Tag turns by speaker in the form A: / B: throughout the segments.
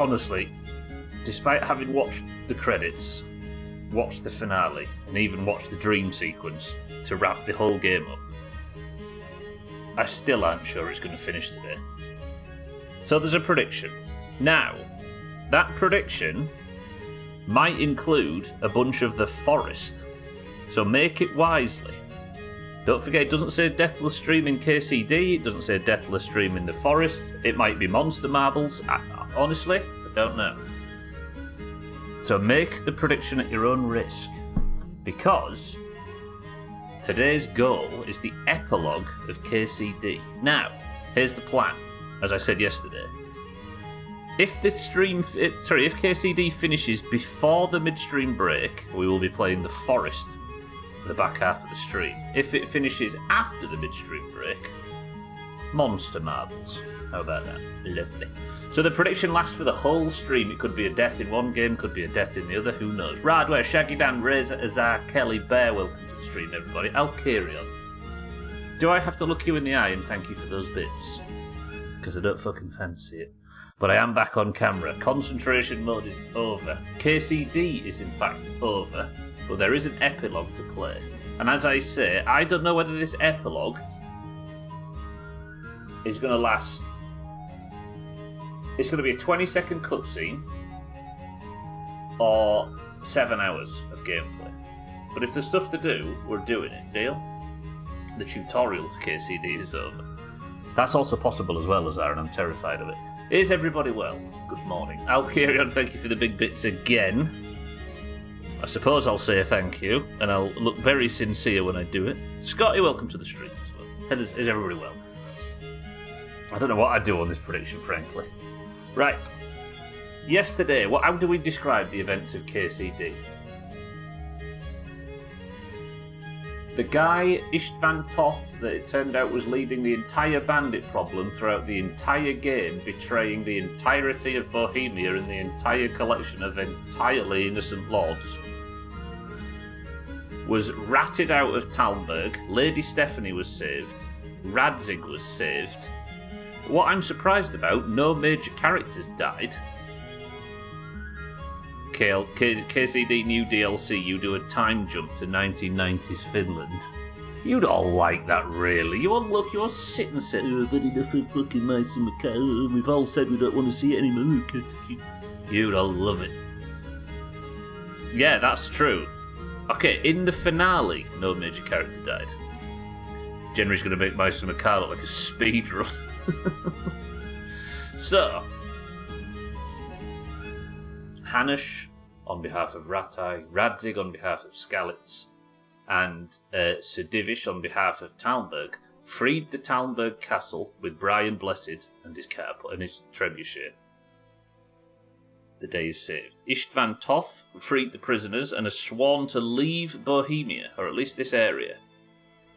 A: honestly, despite having watched the credits, watched the finale, and even watched the dream sequence to wrap the whole game up, I still aren't sure it's going to finish today. So there's a prediction. Now, that prediction might include a bunch of the forest, so make it wisely. Don't forget, it doesn't say Deathless Stream in KCD, it doesn't say Deathless Stream in the forest, it might be Monster Marbles, honestly, I don't know. So make the prediction at your own risk, because today's goal is the epilogue of KCD. Now, here's the plan, as I said yesterday. If KCD finishes before the midstream break, we will be playing the forest for the back half of the stream. If it finishes after the midstream break, Monster Marbles. How about that? Lovely. So the prediction lasts for the whole stream. It could be a death in one game, could be a death in the other, who knows. Radware, Shaggy Dan, Razor, Azar, Kelly, Bear, welcome to the stream, everybody. Alkarion. Do I have to look you in the eye and thank you for those bits? Because I don't fucking fancy it. But I am back on camera. Concentration mode is over. KCD is in fact over, but there is an epilogue to play. And as I say, I don't know whether this epilogue is going to last... It's going to be a 20-second cutscene or 7 hours of gameplay. But if there's stuff to do, we're doing it, deal? The tutorial to KCD is over. That's also possible as well, Azar, and I'm terrified of it. Is everybody well? Good morning. Alkarion, thank you for the big bits again. I suppose I'll say thank you, and I'll look very sincere when I do it. Scotty, welcome to the stream as well. Is everybody well? I don't know what I'd do on this prediction, frankly. Right. Yesterday, how do we describe the events of KCD? The guy, Istvan Toth, that it turned out was leading the entire bandit problem throughout the entire game, betraying the entirety of Bohemia and the entire collection of entirely innocent lords, was ratted out of Talmberg. Lady Stephanie was saved. Radzig was saved. What I'm surprised about, no major characters died. KCD new DLC, you do a time jump to 1990s Finland. You'd all like that, really. You all look, you all sit and say, oh, I've had enough of fucking Mice and Macau. We've all said we don't want to see it anymore. You'd all love it. Yeah, that's true. Okay, in the finale, no major character died. Jenry's going to make Mice and Macau look like a speedrun. So, Hanush on behalf of Ratai, Radzig on behalf of Skalitz, and Sedivish on behalf of Talmberg freed the Talmberg castle with Brian Blessed and his trebuchet. The day is saved. Istvan Toth freed the prisoners and has sworn to leave Bohemia, or at least this area.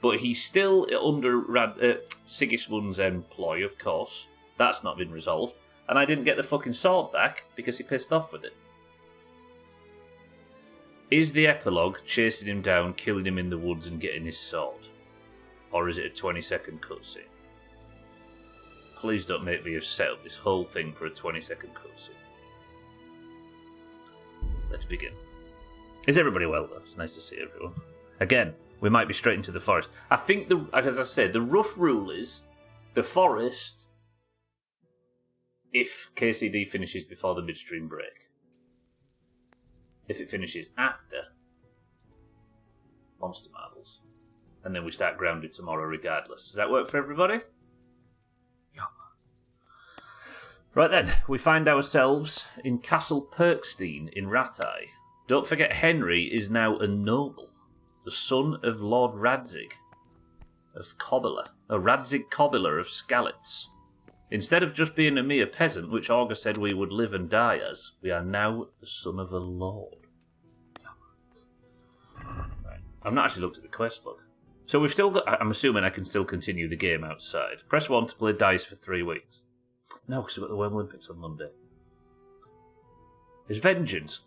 A: But he's still under Sigismund's employ, of course. That's not been resolved. And I didn't get the fucking sword back because he pissed off with it. Is the epilogue chasing him down, killing him in the woods and getting his sword? Or is it a 20-second cutscene? Please don't make me have set up this whole thing for a 20-second cutscene. Let's begin. Is everybody well, though? It's nice to see everyone. Again, we might be straight into the forest. I think, as I said, the rough rule is the forest if KCD finishes before the midstream break. If it finishes after, Monster Marbles. And then we start Grounded tomorrow regardless. Does that work for everybody? Yeah. Right then, we find ourselves in Castle Perkstein in Ratai. Don't forget Henry is now a noble, the son of Lord Radzig of Cobbler, a Radzig Cobbler of Skalitz. Instead of just being a mere peasant, which Augur said we would live and die as, we are now the son of a lord. Right. I've not actually looked at the quest log. So we've still got... I'm assuming I can still continue the game outside. Press 1 to play dice for 3 weeks. No, because we've got the World Olympics on Monday. Is Vengeance...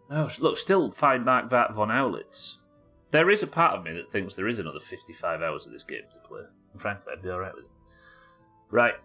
A: Oh, look, still find Mark Vart von Aulitz. There is a part of me that thinks there is another 55 hours of this game to play. And frankly, I'd be alright with it. Right.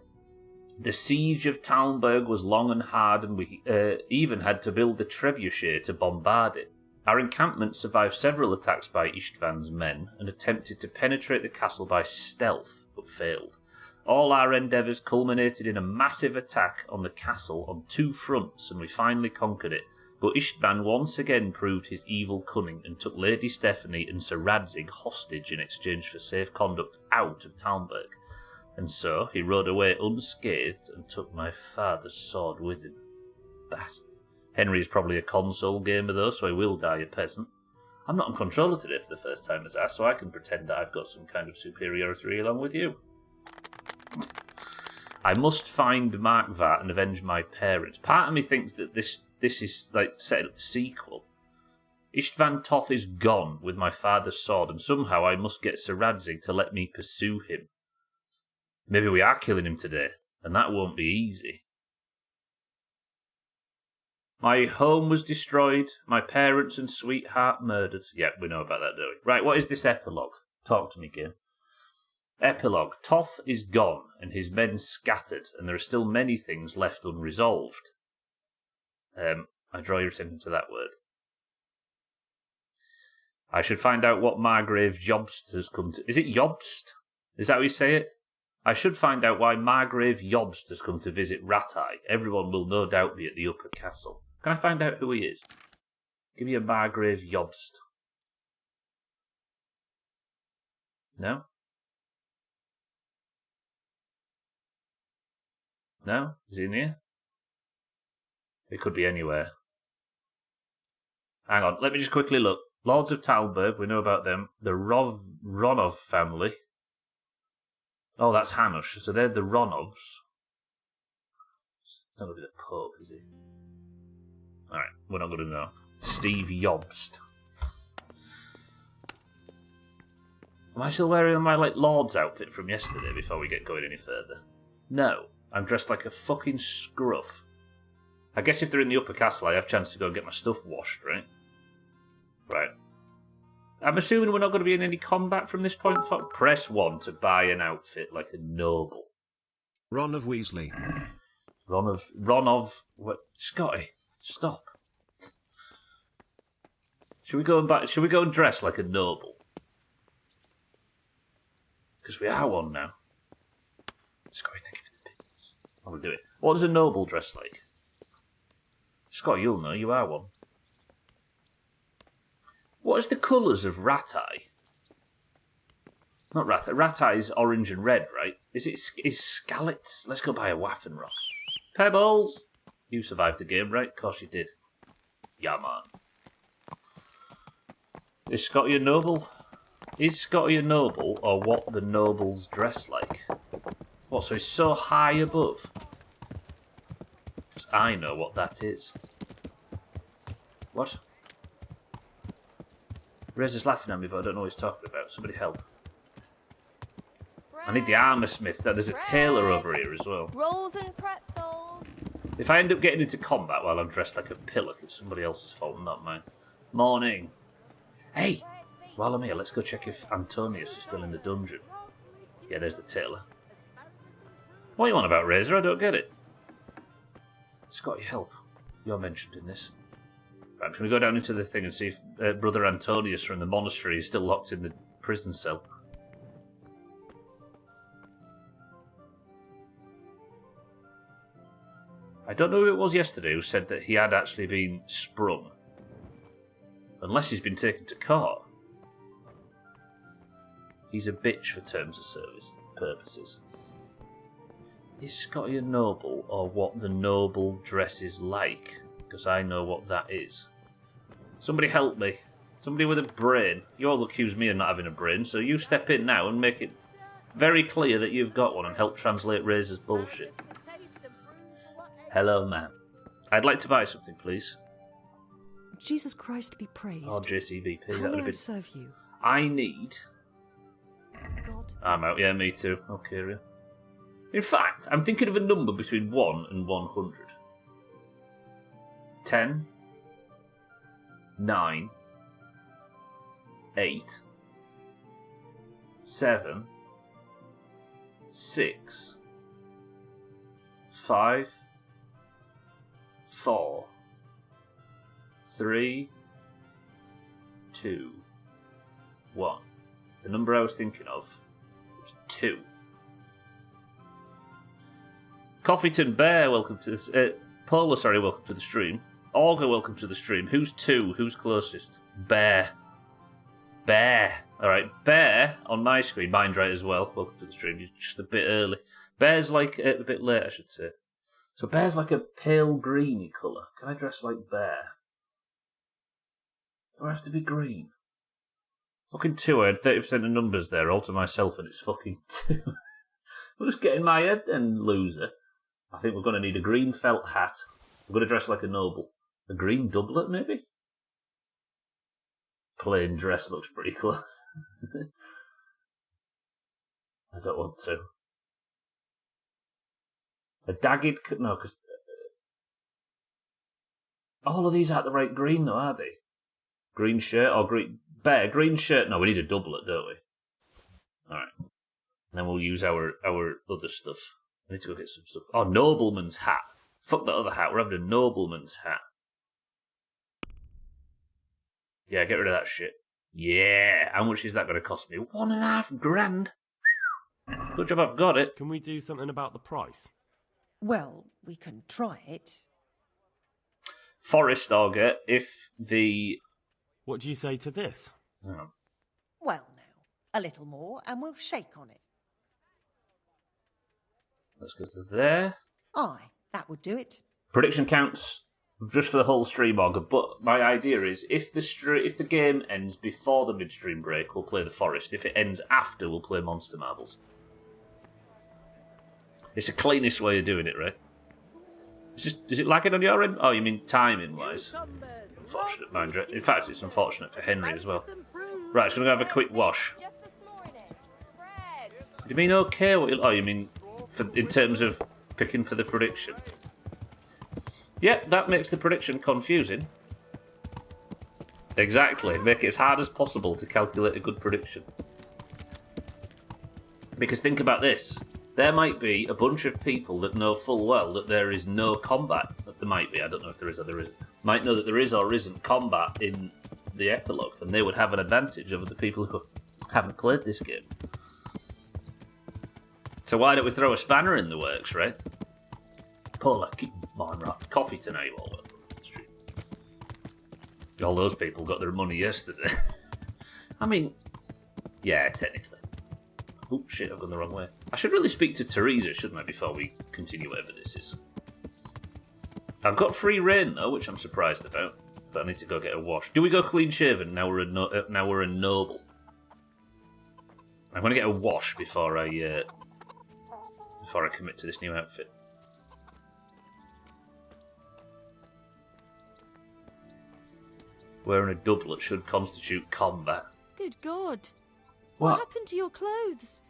A: The siege of Talmberg was long and hard, and we even had to build the trebuchet to bombard it. Our encampment survived several attacks by Istvan's men and attempted to penetrate the castle by stealth, but failed. All our endeavours culminated in a massive attack on the castle on 2 fronts, and we finally conquered it. But Istvan once again proved his evil cunning and took Lady Stephanie and Sir Radzig hostage in exchange for safe conduct out of Talmberg. And so he rode away unscathed and took my father's sword with him. Bastard. Henry is probably a console gamer though, so he will die a peasant. I'm not on controller today for the first time as so I can pretend that I've got some kind of superiority along with you. I must find Mark Vat and avenge my parents. Part of me thinks that this is like setting up the sequel. Istvan Toth is gone with my father's sword, and somehow I must get Sir Radzig to let me pursue him. Maybe we are killing him today, and that won't be easy. My home was destroyed, my parents and sweetheart murdered. Yeah, we know about that, don't we? Right, what is this epilogue? Talk to me, game. Epilogue. Toth is gone, and his men scattered, and there are still many things left unresolved. I draw your attention to that word. I should find out what Margrave Jobst has come to... Is it Jobst? Is that how you say it? I should find out why Margrave Jobst has come to visit Rattay. Everyone will no doubt be at the upper castle. Can I find out who he is? Give me a Margrave Jobst. No? No? Is he in here? It could be anywhere. Hang on, let me just quickly look. Lords of Talmberg, we know about them. The Ronov family. Oh, that's Hanush. So they're the Ronovs. Not going to be the Pope, is he? Alright, we're not going to know. Steve Jobst. Am I still wearing my Lord's outfit from yesterday before we get going any further? No, I'm dressed like a fucking scruff. I guess if they're in the upper castle, I have a chance to go and get my stuff washed, right? Right. I'm assuming we're not going to be in any combat from this point forward. Press 1 to buy an outfit like a noble.
B: Ron of Weasley.
A: Ron of... What? Scotty, stop. Should we go and dress like a noble? Because we are one now. Scotty, thank you for the pins. I will do it. What does a noble dress like? Scott, you'll know, you are one. What is the colours of Rattay? Not Rattay. Rattay is orange and red, right? Is Scalets? Let's go buy a Waffenrock. Pebbles! You survived the game, right? Of course you did. Yeah, man. Is Scotty a noble? Is Scotty a noble, or what the nobles dress like? What, so he's so high above? Because I know what that is. What? Razor's laughing at me, but I don't know what he's talking about. Somebody help. I need the armour smith. There's a tailor over here as well.
C: Rolls and pretzels.
A: If I end up getting into combat while I'm dressed like a pillock, it's somebody else's fault, not mine. Morning. Hey! While I'm here, let's go check if Antonius is still in the dungeon. Yeah, there's the tailor. What are you on about, Razor? I don't get it. Scotty, help. You're mentioned in this. Right, I'm going to go down into the thing and see if Brother Antonius from the monastery is still locked in the prison cell. I don't know who it was yesterday who said that he had actually been sprung. Unless he's been taken to court. He's a bitch for terms of service purposes. Is Scotty a noble, or what the noble dresses like? Because I know what that is. Somebody help me. Somebody with a brain. You all accuse me of not having a brain, so you step in now and make it very clear that you've got one and help translate Razor's bullshit. Hello, ma'am. I'd like to buy something, please.
D: Jesus Christ be praised.
A: Oh, JCBP.
D: How
A: That
D: may
A: would
D: I
A: have been...
D: serve you?
A: I need...
D: God.
A: I'm out. Yeah, me too. Okay, yeah. In fact, I'm thinking of a number between 1 and 100. 10, 9, 8, 7, 6, 5, 4, 3, 2, 1. The number I was thinking of was 2. Coffeeton Bear, welcome to this. Paula, sorry, welcome to the stream. Augur, welcome to the stream. Who's 2? Who's closest? Bear. Bear. Alright, Bear on my screen. Mine's right as well. Welcome to the stream. You're just a bit early. Bear's like a bit late, I should say. So Bear's like a pale greeny colour. Can I dress like Bear? Do I have to be green? Fucking 2. I had 30% of numbers there, all to myself, and it's fucking 2. I'm just getting my head then, loser. I think we're going to need a green felt hat. We're going to dress like a noble. A green doublet, maybe? Plain dress looks pretty close. I don't want to. A dagged... No, because... all of these aren't the right green, though, are they? Green shirt or green... Bear, green shirt. No, we need a doublet, don't we? Alright. And then we'll use our other stuff. I need to go get some stuff. Oh, nobleman's hat. Fuck that other hat. We're having a nobleman's hat. Yeah, get rid of that shit. Yeah. How much is that going to cost me? $1.5 grand. Good job I've got it.
E: Can we do something about the price?
D: Well, we can try it.
A: Forest Auger, if the...
E: What do you say to this?
A: Oh.
D: Well, now, a little more, and we'll shake on it.
A: Let's go to there.
D: Aye, that would do it.
A: Prediction counts just for the whole stream, Auger, but my idea is if the game ends before the midstream break, we'll play the Forest. If it ends after, we'll play Monster Marbles. It's the cleanest way of doing it, right? It's just, is it lagging on your end? Oh, you mean timing-wise? Unfortunate, mind you. In fact, it's unfortunate for Henry as well. Right, so I'm going to have a quick wash.
C: Just this morning. Fred.
A: Do you mean okay? Oh, you mean in terms of picking for the prediction? Yep, that makes the prediction confusing. Exactly. Make it as hard as possible to calculate a good prediction. Because think about this. There might be a bunch of people that know full well that there is no combat. There might be, I don't know if there is or there isn't. Might know that there is or isn't combat in the Epilogue, and they would have an advantage over the people who haven't played this game. So why don't we throw a spanner in the works, right? Paula, keep mine right. Coffee tonight, all welcome to the stream. All those people got their money yesterday. I mean, yeah, technically. Oh shit, I've gone the wrong way. I should really speak to Teresa, shouldn't I, before we continue whatever this is. I've got free reign though, which I'm surprised about, but I need to go get a wash. Do we go clean shaven now we're a noble? I'm going to get a wash before I commit to this new outfit. Wearing a doublet should constitute combat.
F: Good God.
A: What?
F: What happened to your clothes?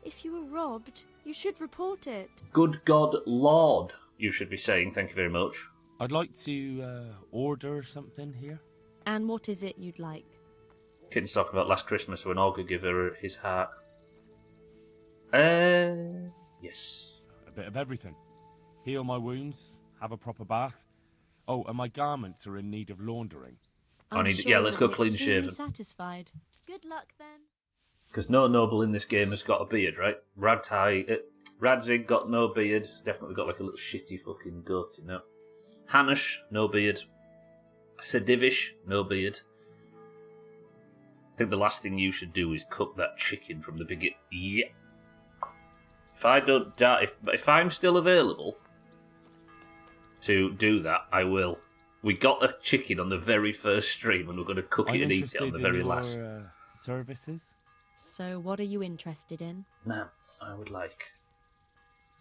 F: If you were robbed, you should report it.
A: Good God Lord, you should be saying. Thank you very much.
E: I'd like to order something here.
F: And what is it you'd like?
A: Kitten's talking about last Christmas when Olga gave her his heart. Yes.
E: A bit of everything. Heal my wounds, have a proper bath. Oh, and my garments are in need of laundering.
A: Yeah, let's go clean shaven.
F: Satisfied. Good luck then.
A: Because no noble in this game has got a beard, right? Radzig got no beard. Definitely got like a little shitty fucking goatee now. Hanush, no beard. Sedivish, no beard. I think the last thing you should do is cook that chicken from the beginning. Yeah. If I don't die, if I'm still available to do that, I will. We got a chicken on the very first stream, and we're going to cook it and eat it on the very last.
E: Services.
F: So, what are you interested in?
A: Ma'am, I would like.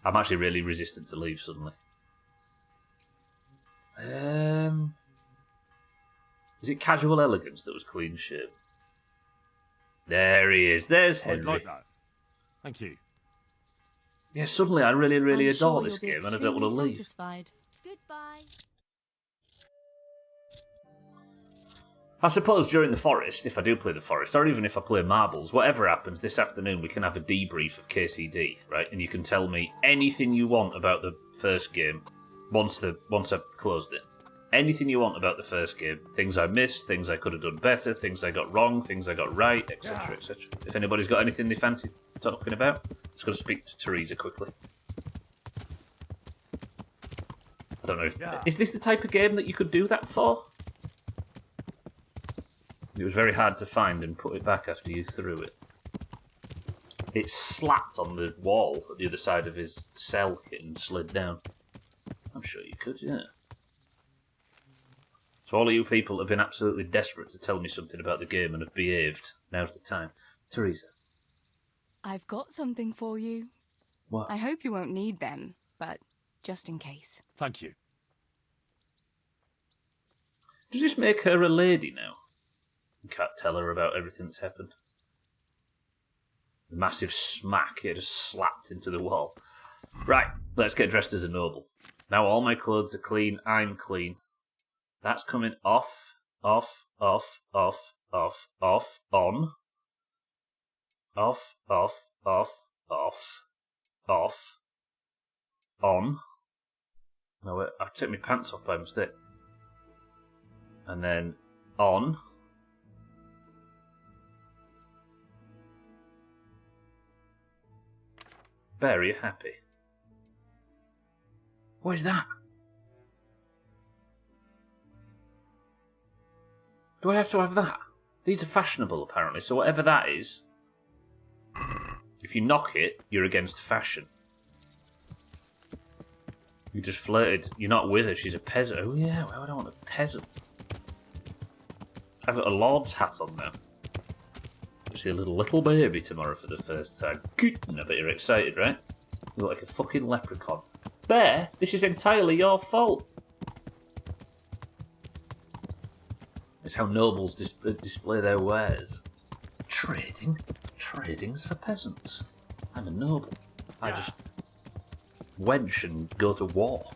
A: I'm actually really resistant to leave suddenly. Is it casual elegance that was clean shaven? There he is. There's Henry.
E: I'd like that. Thank you.
A: Yeah, suddenly I really, really
F: I'm
A: adore
F: sure
A: this
F: you'll be
A: game, and I don't want to leave.
F: Satisfied. Goodbye.
A: I suppose during the Forest, if I do play the Forest, or even if I play Marbles, whatever happens this afternoon, we can have a debrief of KCD, right? And you can tell me anything you want about the first game once I've closed it. Anything you want about the first game. Things I missed, things I could have done better, things I got wrong, things I got right, etc, etc. If anybody's got anything they fancy talking about, I'm just going to speak to Teresa quickly. I don't know if... Is this the type of game that you could do that for? It was very hard to find and put it back after you threw it. It slapped on the wall at the other side of his cell kit and slid down. I'm sure you could, yeah. So all of you people have been absolutely desperate to tell me something about the game and have behaved. Now's the time. Teresa.
G: I've got something for you.
A: What?
G: I hope you won't need them, but just in case.
E: Thank you.
A: Does this make her a lady now? You can't tell her about everything that's happened. A massive smack, it just slapped into the wall. Right, let's get dressed as a noble. Now all my clothes are clean, I'm clean. That's coming off, off, off, off, off, off, on. Off, off, off, off, off, on. No, wait, I took my pants off by mistake. And then on. Bear, are you happy? What is that? Do I have to have that? These are fashionable, apparently, so whatever that is, if you knock it, you're against fashion. You just flirted. You're not with her, she's a peasant. Oh yeah, well, I don't want a peasant. I've got a lord's hat on now. You see a little baby tomorrow for the first time. I bet you're excited, right? You look like a fucking leprechaun. Bear, this is entirely your fault. It's how nobles display their wares. Trading? Trading's for peasants. I'm a noble. I just wench and go to war.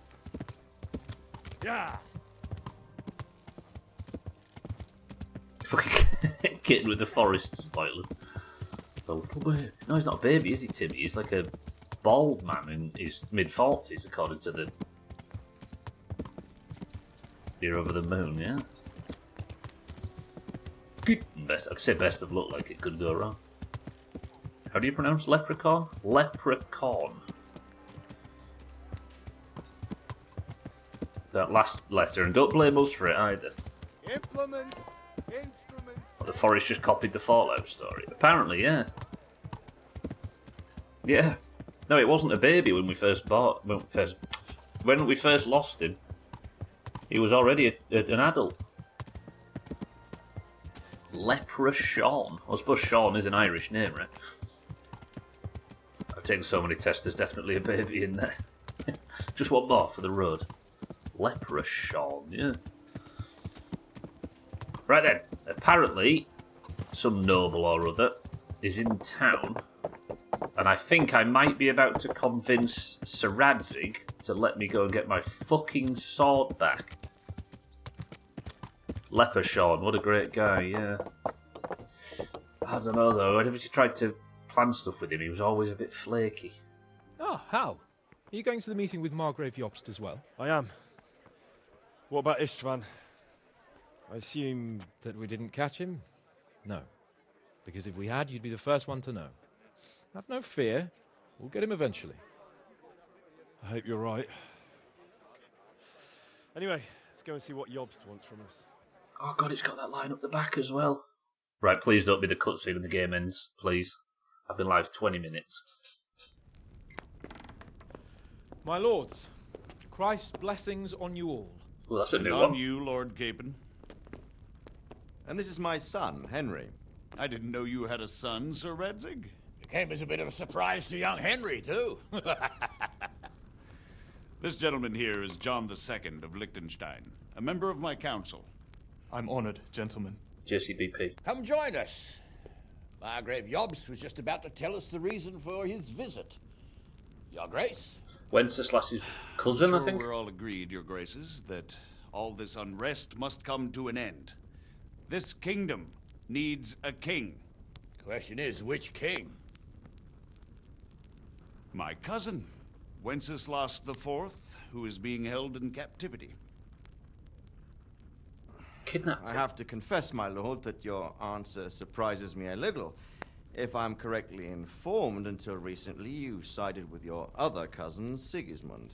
E: Yeah.
A: Fucking kitten with the forest spoilers. A little baby. No, he's not a baby, is he, Timmy? He's like a bald man in his mid-40s, according to the... You're over the moon, yeah? Best, I could say best of luck, like it could go wrong. How do you pronounce leprechaun? Leprechaun. That last letter, and don't blame us for it either.
H: Implements, instruments.
A: Well, the forest just copied the Fallout story. Apparently, yeah. Yeah. No, it wasn't a baby when we first when we first lost him. He was already an adult. Leprechaun. I suppose Sean is an Irish name, right? I've taken so many tests, there's definitely a baby in there. Just one more for the road. Leprechaun, yeah. Right then, apparently, some noble or other is in town, and I think I might be about to convince Sir Radzig to let me go and get my fucking sword back. Leprechaun, what a great guy, yeah. I don't know though, whenever you tried to plan stuff with him, he was always a bit flaky.
I: Oh, Hal. Are you going to the meeting with Margrave Jobst as well?
E: I am. What about Istvan? I assume...
I: That we didn't catch him? No. Because if we had, you'd be the first one to know. Have no fear. We'll get him eventually.
E: I hope you're right. Anyway, let's go and see what Jobst wants from us.
A: Oh god, it's got that line up the back as well. Right, please don't be the cutscene and the game ends, please. I've been live 20 minutes.
I: My lords, Christ's blessings on you all.
A: Well, that's a
J: And
A: new
J: on
A: one.
J: you, Lord Capon.
B: And this is my son, Henry.
J: I didn't know you had a son, Sir Radzig.
H: It came as a bit of a surprise to young Henry, too.
J: This gentleman here is John II of Liechtenstein, a member of my council.
K: I'm honored, gentlemen.
A: JCBP.
H: Come join us. Margrave Jobst was just about to tell us the reason for his visit. Your Grace?
A: Wenceslas's cousin,
J: Sure,
A: I think.
J: we're all agreed, Your Graces, that all this unrest must come to an end. This kingdom needs a king.
H: Question is, which king?
J: My cousin, Wenceslas IV, who is being held in captivity.
A: Kidnapped
B: I
A: him.
B: have to confess, my lord, that your answer surprises me a little. If I'm correctly informed, until recently you sided with your other cousin, Sigismund.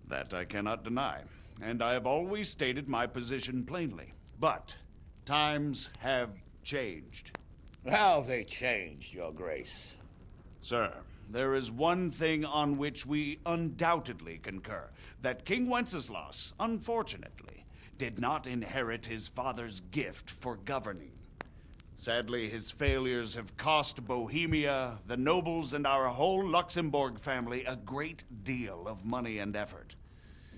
J: That I cannot deny, and I have always stated my position plainly. But times have changed.
H: How have they changed, Your Grace?
J: Sir, there is one thing on which we undoubtedly concur, that King Wenceslas, unfortunately, did not inherit his father's gift for governing. Sadly, his failures have cost Bohemia, the nobles, and our whole Luxembourg family a great deal of money and effort.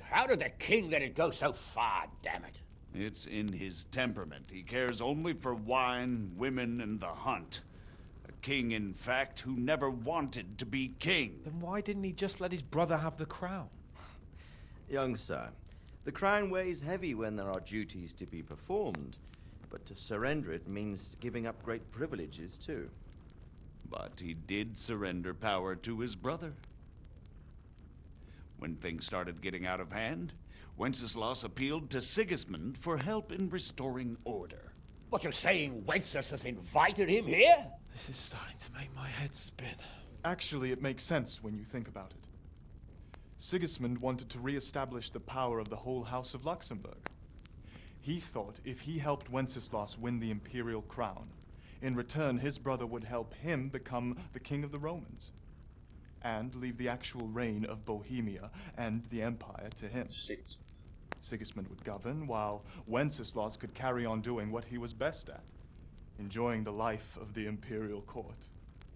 H: How did the king let it go so far, damn it?
J: It's in his temperament. He cares only for wine, women, and the hunt. A king, in fact, who never wanted to be king.
I: Then why didn't he just let his brother have the crown?
B: Young sir, the crown weighs heavy when there are duties to be performed, but to surrender it means giving up great privileges too.
J: But he did surrender power to his brother. When things started getting out of hand, Wenceslas appealed to Sigismund for help in restoring order.
H: What, you're saying Wenceslas invited him here?
I: This is starting to make my head spin.
K: Actually, it makes sense when you think about it. Sigismund wanted to re-establish the power of the whole House of Luxembourg. He thought if he helped Wenceslas win the imperial crown, in return his brother would help him become the king of the Romans, and leave the actual reign of Bohemia and the empire to him. Sigismund would govern, while Wenceslas could carry on doing what he was best at, enjoying the life of the imperial court.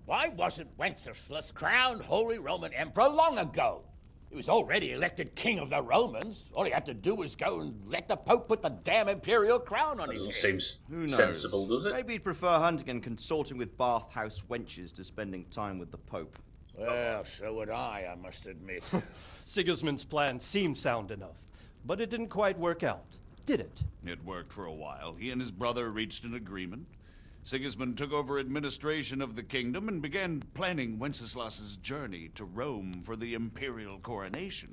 H: Why wasn't Wenceslas crowned Holy Roman Emperor long ago? He was already elected king of the Romans. All he had to do was go and let the Pope put the damn imperial crown on his head.
A: Seems sensible, does it?
B: Maybe he'd prefer hunting and consorting with bathhouse wenches to spending time with the Pope.
H: Well, so would I must admit.
L: Sigismund's plan seemed sound enough, but it didn't quite work out, did it?
J: It worked for a while. He and his brother reached an agreement. Sigismund took over administration of the kingdom and began planning Wenceslas's journey to Rome for the imperial coronation.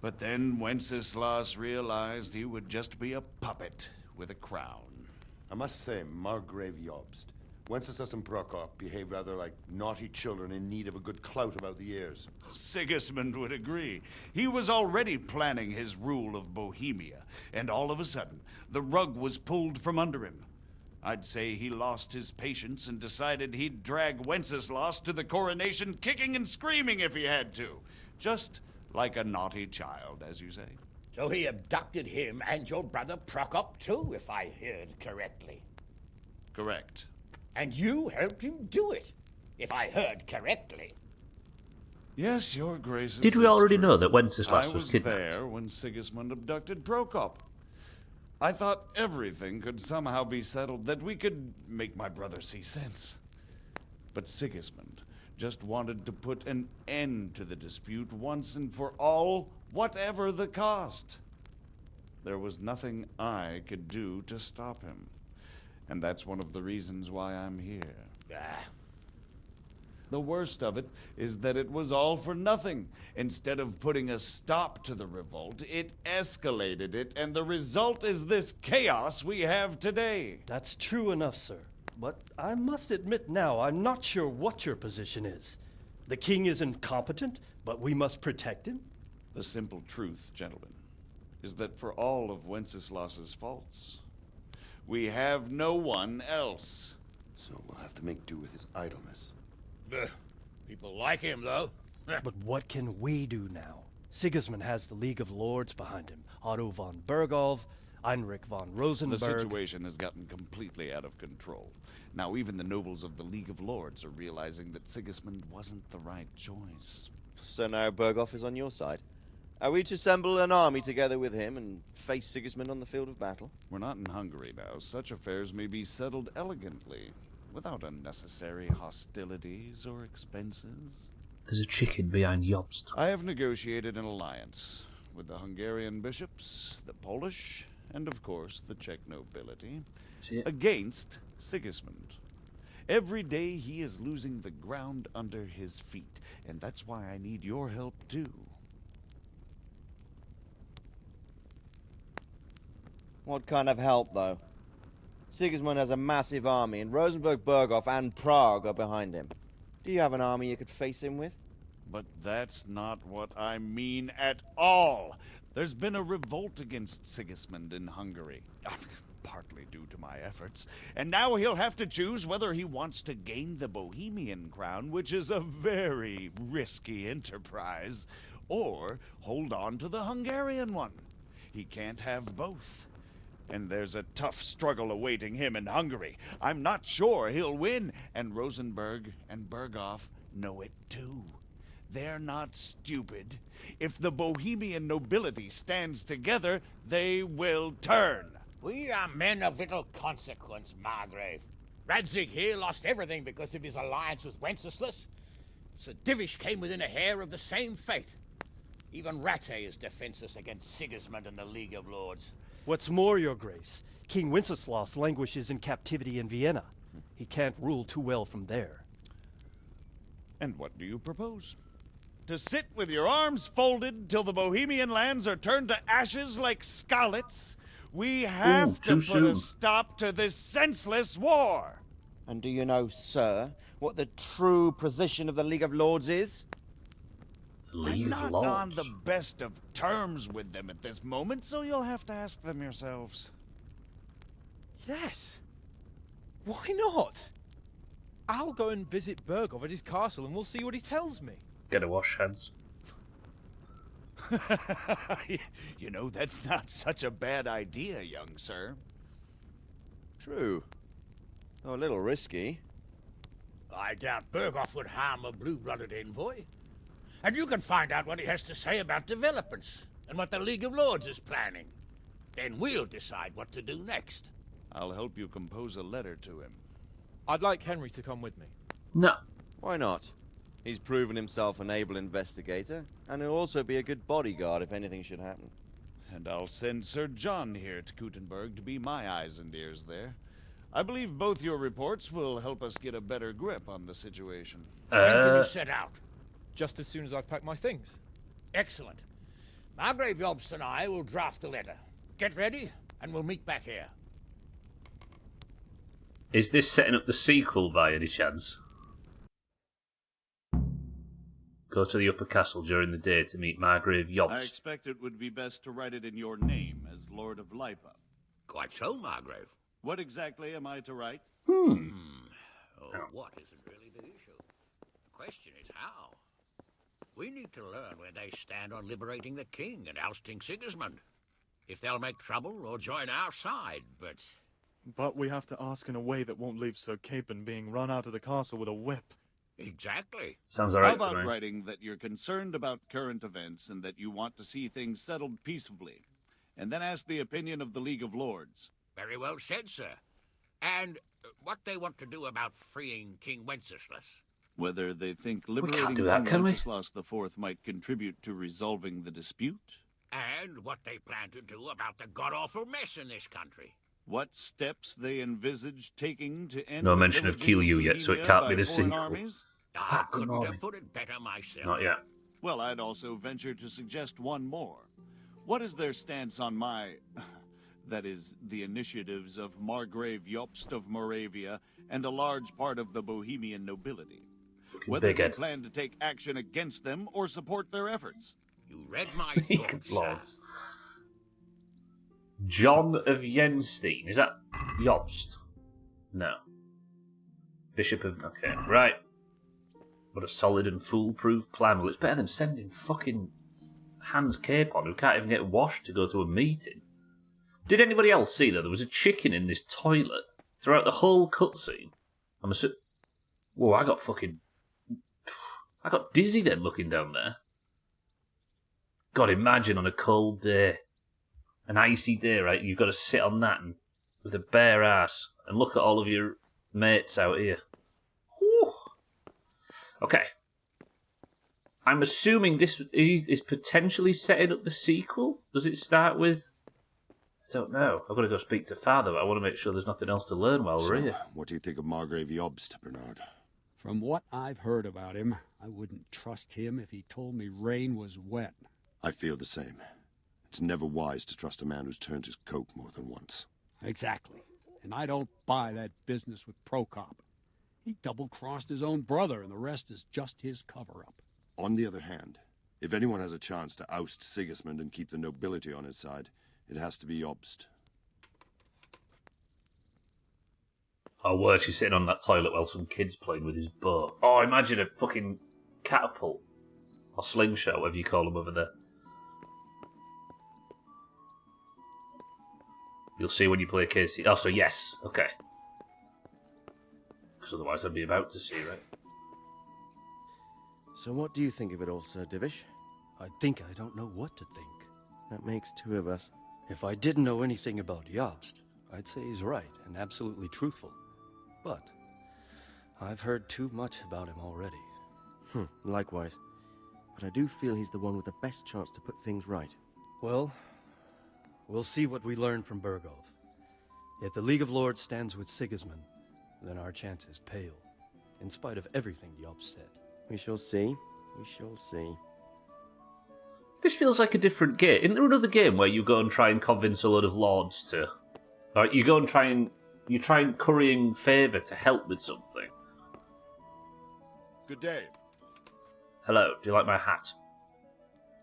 J: But then Wenceslas realized he would just be a puppet with a crown.
M: I must say, Margrave Jobst, Wenceslas and Prokop behave rather like naughty children in need of a good clout about the ears.
J: Sigismund would agree. He was already planning his rule of Bohemia, and all of a sudden, the rug was pulled from under him. I'd say he lost his patience and decided he'd drag Wenceslas to the coronation kicking and screaming if he had to. Just like a naughty child, as you say.
H: So he abducted him and your brother Prokop too, if I heard correctly.
J: Correct.
H: And you helped him do it, if I heard correctly.
J: Yes, Your Grace.
A: Did we already know that Wenceslas was kidnapped?
J: I was there when Sigismund abducted Prokop. I thought everything could somehow be settled, that we could make my brother see sense. But Sigismund just wanted to put an end to the dispute once and for all, whatever the cost. There was nothing I could do to stop him. And that's one of the reasons why I'm here. The worst of it is that it was all for nothing. Instead of putting a stop to the revolt, it escalated it, and the result is this chaos we have today.
L: That's true enough, sir. But I must admit now, I'm not sure what your position is. The king is incompetent, but we must protect him?
J: The simple truth, gentlemen, is that for all of Wenceslas's faults, we have no one else.
M: So we'll have to make do with his idleness.
H: People like him, though.
L: But what can we do now? Sigismund has the League of Lords behind him. Otto von Bergolf, Heinrich von Rosenberg.
J: The situation has gotten completely out of control. Now even the nobles of the League of Lords are realizing that Sigismund wasn't the right choice.
B: So now Berghoff is on your side. Are we to assemble an army together with him and face Sigismund on the field of battle?
J: We're not in Hungary now. Such affairs may be settled elegantly, without unnecessary hostilities or expenses.
A: There's a chicken behind Jobst.
J: I have negotiated an alliance with the Hungarian bishops, the Polish, and of course the Czech nobility, against Sigismund. Every day he is losing the ground under his feet, and that's why I need your help too.
B: What kind of help, though? Sigismund has a massive army, and Rosenberg, Berghoff, and Prague are behind him. Do you have an army you could face him with?
J: But that's not what I mean at all. There's been a revolt against Sigismund in Hungary, partly due to my efforts, and now he'll have to choose whether he wants to gain the Bohemian crown, which is a very risky enterprise, or hold on to the Hungarian one. He can't have both. And there's a tough struggle awaiting him in Hungary. I'm not sure he'll win, and Rosenberg and Berghoff know it too. They're not stupid. If the Bohemian nobility stands together, they will turn.
H: We are men of little consequence, Margrave. Radzig here lost everything because of his alliance with Wenceslas. Sir Divish came within a hair of the same fate. Even Rattay is defenseless against Sigismund and the League of Lords.
L: What's more, Your Grace, King Wenceslas languishes in captivity in Vienna. He can't rule too well from there.
J: And what do you propose? To sit with your arms folded till the Bohemian lands are turned to ashes like Skalitz? We have to put a stop to this senseless war!
B: And do you know, sir, what the true position of the League of Lords is?
J: I'm not on the best of terms with them at this moment, so you'll have to ask them yourselves.
I: Yes. Why not? I'll go and visit Berghoff at his castle and we'll see what he tells me.
A: Get a wash hands.
J: You know, that's not such a bad idea, young sir.
B: True. Though a little risky.
H: I doubt Berghoff would harm a blue-blooded envoy. And you can find out what he has to say about developments and what the League of Lords is planning. Then we'll decide what to do next.
J: I'll help you compose a letter to him.
I: I'd like Henry to come with me.
A: No.
B: Why not? He's proven himself an able investigator, and he'll also be a good bodyguard if anything should happen.
J: And I'll send Sir John here to Kuttenberg to be my eyes and ears there. I believe both your reports will help us get a better grip on the situation.
H: When can you set out?
I: Just as soon as I've packed my things.
H: Excellent. Margrave Jobst and I will draft the letter. Get ready, and we'll meet back here.
A: Is this setting up the sequel by any chance? Go to the upper castle during the day to meet Margrave Jobst.
J: I expect it would be best to write it in your name as Lord of Lipa.
H: Quite so, Margrave.
J: What exactly am I to write?
H: Oh, what isn't really the issue. The question is how. We need to learn where they stand on liberating the king and ousting Sigismund. If they'll make trouble or join our side, but...
K: But we have to ask in a way that won't leave Sir Capon being run out of the castle with a whip.
H: Exactly.
A: Sounds alright
J: How
A: to
J: about
A: me.
J: writing that you're concerned about current events and that you want to see things settled peaceably, and then ask the opinion of the League of Lords?
H: Very well said, sir. And what they want to do about freeing King Wenceslas.
J: Whether they think
A: can't
J: liberating
A: do that,
J: King
A: can we?
J: Wenceslas IV might contribute to resolving the dispute?
H: And what they plan to do about the god-awful mess in this country.
J: What steps they envisage taking to end
A: No
J: the
A: mention of
J: pillaging
A: Kielyu yet, so it
J: Bohemia
A: can't
J: by
A: be the
J: foreign
A: sequel.
J: armies?
H: I couldn't have put it better myself.
A: Not yet.
J: Well, I'd also venture to suggest one more. What is their stance on my... that is, the initiatives of Margrave Jobst of Moravia and a large part of the Bohemian nobility? Whether
A: big
J: they
A: head.
J: plan to take action against them or support their efforts?
H: You read my thoughts, sir.
A: Lords. John of Yenstein. Is that Jobst? No. Bishop of... Okay, right. What a solid and foolproof plan. Well, it's better than sending fucking Hans Capon, who can't even get washed, to go to a meeting. Did anybody else see that there was a chicken in this toilet throughout the whole cutscene? Whoa, I got dizzy then looking down there. God, imagine on a cold day, an icy day, right? You've got to sit on that and with a bare ass and look at all of your mates out here. Whew. Okay. I'm assuming this is potentially setting up the sequel. Does it start with I don't know. I've got to go speak to Father, but I want to make sure there's nothing else to learn while we're here.
M: What do you think of Margrave Jobst, Bernard?
N: From what I've heard about him, I wouldn't trust him if he told me rain was wet.
M: I feel the same. It's never wise to trust a man who's turned his coat more than once.
N: Exactly. And I don't buy that business with Prokop. He double-crossed his own brother, and the rest is just his cover-up.
M: On the other hand, if anyone has a chance to oust Sigismund and keep the nobility on his side, it has to be Jobst.
A: Or worse, he's sitting on that toilet while some kid's playing with his bow. Oh, imagine a fucking catapult. Or slingshot, whatever you call them over there. You'll see when you play Casey. Oh, so yes. Okay. Because otherwise I'd be about to see, right?
B: So what do you think of it all, Sir Divish?
L: I think I don't know what to think.
B: That makes two of us.
L: If I didn't know anything about Jobst, I'd say he's right and absolutely truthful. But I've heard too much about him already.
B: Likewise. But I do feel he's the one with the best chance to put things right.
L: Well, we'll see what we learn from Bergov. If the League of Lords stands with Sigismund, then our chances pale, in spite of everything Jobst said.
B: We shall see. We shall see.
A: This feels like a different game. Isn't there another game where you go and try and convince a load of lords to... Like, you go and try and currying favour to help with something.
M: Good day.
A: Hello, do you like my hat?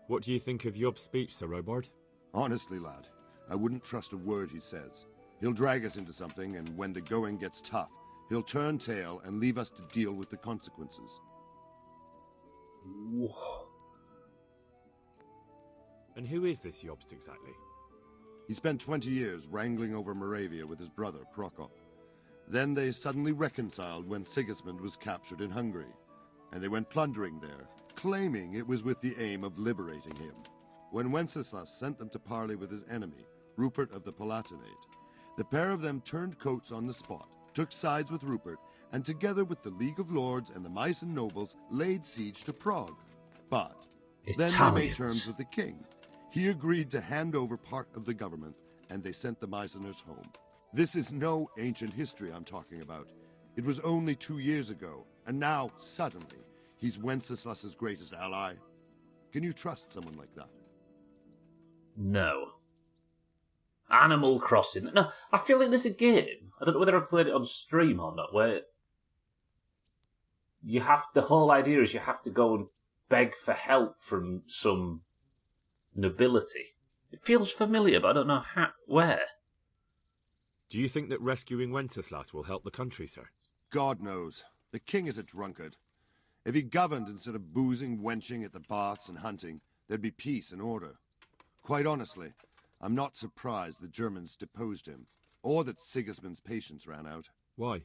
E: What do you think of Job's speech, Sir Robard?
M: Honestly, lad, I wouldn't trust a word he says. He'll drag us into something, and when the going gets tough, he'll turn tail and leave us to deal with the consequences.
A: Whoa.
E: And who is this Jobst exactly?
M: He spent 20 years wrangling over Moravia with his brother, Prokop. Then they suddenly reconciled when Sigismund was captured in Hungary, and they went plundering there, claiming it was with the aim of liberating him. When Wenceslas sent them to parley with his enemy, Rupert of the Palatinate, the pair of them turned coats on the spot, took sides with Rupert, and together with the League of Lords and the Meissen nobles laid siege to Prague. But then they made terms with the king. He agreed to hand over part of the government, and they sent the Meisseners home. This is no ancient history I'm talking about. It was only 2 years ago, and now, suddenly, he's Wenceslas's greatest ally. Can you trust someone like that?
A: No. Animal Crossing. No, I feel like there's a game. I don't know whether I played it on stream or not, where you have... The whole idea is you have to go and beg for help from some nobility. It feels familiar, but I don't know where.
E: Do you think that rescuing Wenceslas will help the country, sir?
M: God knows. The king is a drunkard. If he governed instead of boozing, wenching at the baths and hunting, there'd be peace and order. Quite honestly, I'm not surprised the Germans deposed him, or that Sigismund's patience ran out.
E: Why?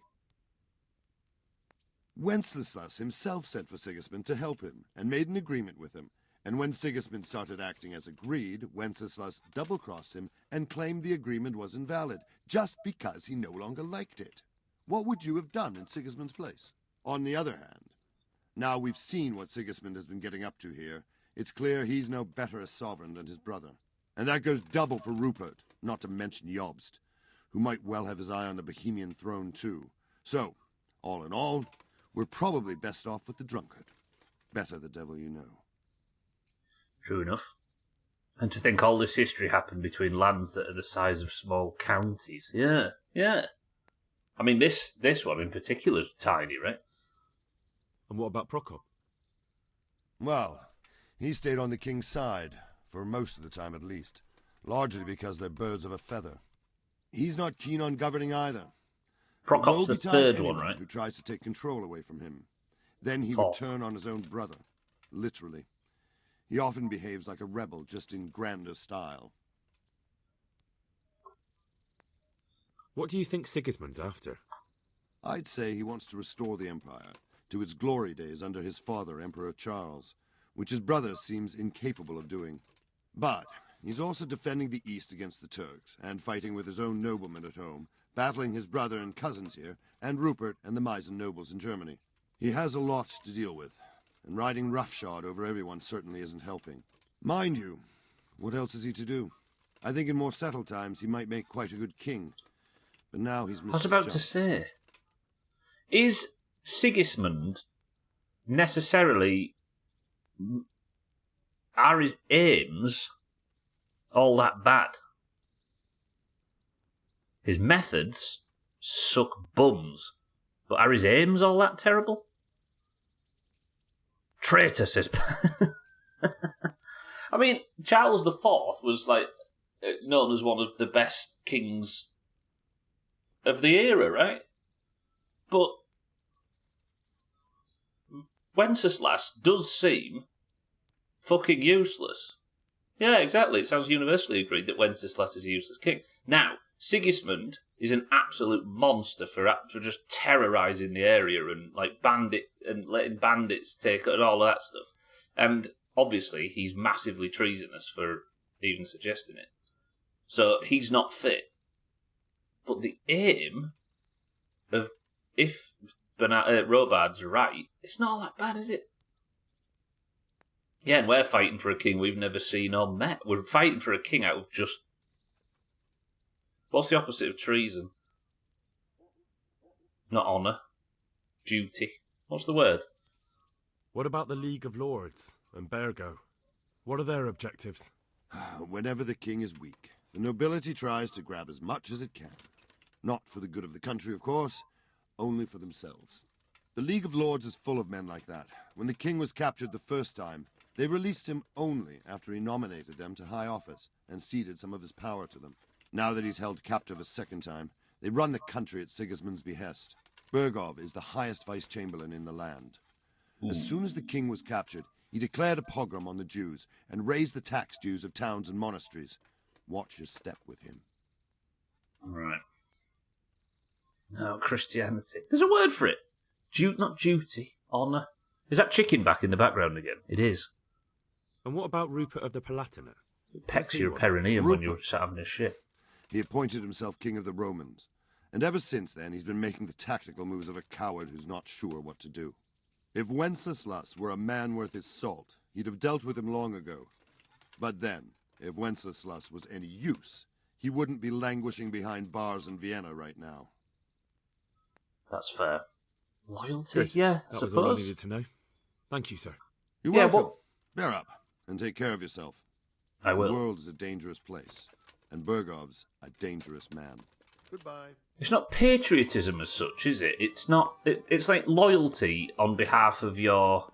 M: Wenceslas himself sent for Sigismund to help him, and made an agreement with him. And when Sigismund started acting as agreed, Wenceslas double-crossed him and claimed the agreement was invalid, just because he no longer liked it. What would you have done in Sigismund's place? On the other hand, now we've seen what Sigismund has been getting up to here, it's clear he's no better a sovereign than his brother. And that goes double for Rupert, not to mention Jobst, who might well have his eye on the Bohemian throne too. So, all in all, we're probably best off with the drunkard. Better the devil you know.
A: True enough. And to think all this history happened between lands that are the size of small counties. Yeah, yeah. I mean, this one in particular is tiny, right?
E: And what about Prokop?
M: Well, he stayed on the king's side, for most of the time at least, largely because they're birds of a feather. He's not keen on governing either.
A: Prokop's the third one, right?
M: Who tries to take control away from him. Then he would turn on his own brother, literally. He often behaves like a rebel, just in grander style.
E: What do you think Sigismund's after?
M: I'd say he wants to restore the Empire to its glory days under his father, Emperor Charles, which his brother seems incapable of doing. But he's also defending the East against the Turks, and fighting with his own noblemen at home, battling his brother and cousins here, and Rupert and the Meissen nobles in Germany. He has a lot to deal with, and riding roughshod over everyone certainly isn't helping. Mind you, what else is he to do? I think in more settled times he might make quite a good king. But now he's missed
A: I was
M: his
A: about to
M: chance.
A: say, is Sigismund necessarily, are his aims all that bad? His methods suck bums, but are his aims all that terrible? Traitor, says. I mean, Charles IV was like known as one of the best kings of the era, right? But Wenceslas does seem fucking useless. Yeah, exactly. It sounds universally agreed that Wenceslas is a useless king. Now, Sigismund is an absolute monster for just terrorising the area and like letting bandits take and all of that stuff. And obviously, he's massively treasonous for even suggesting it. So he's not fit. But the aim of, if Robard's right, it's not all that bad, is it? Yeah, and we're fighting for a king we've never seen or met. We're fighting for a king out of just... What's the opposite of treason? Not honour. Duty. What's the word?
E: What about the League of Lords and Bergo? What are their objectives?
M: Whenever the king is weak, the nobility tries to grab as much as it can. Not for the good of the country, of course, only for themselves. The League of Lords is full of men like that. When the king was captured the first time, they released him only after he nominated them to high office and ceded some of his power to them. Now that he's held captive a second time, they run the country at Sigismund's behest. Bergov is the highest vice-chamberlain in the land. As soon as the king was captured, he declared a pogrom on the Jews and raised the tax dues of towns and monasteries. Watch your step with him.
A: Right. No, Christianity. There's a word for it. Not duty, honour. Is that chicken back in the background again? It is.
E: And what about Rupert of the Palatinate?
A: It pecks your perineum when you're sat having a shit.
M: He appointed himself king of the Romans, and ever since then he's been making the tactical moves of a coward who's not sure what to do. If Wenceslas were a man worth his salt, he'd have dealt with him long ago. But then, if Wenceslas was any use, he wouldn't be languishing behind bars in Vienna right now.
A: That's fair. Loyalty?
E: Good.
A: Yeah, I
E: that
A: suppose.
E: was all I needed to know. Thank you, sir.
M: You're
A: Yeah,
M: welcome. Bear up, and take care of yourself.
A: I will.
M: The world is a dangerous place, and Bergov's a dangerous man. Goodbye.
A: It's not patriotism as such, is it? It's not. It's like loyalty on behalf of your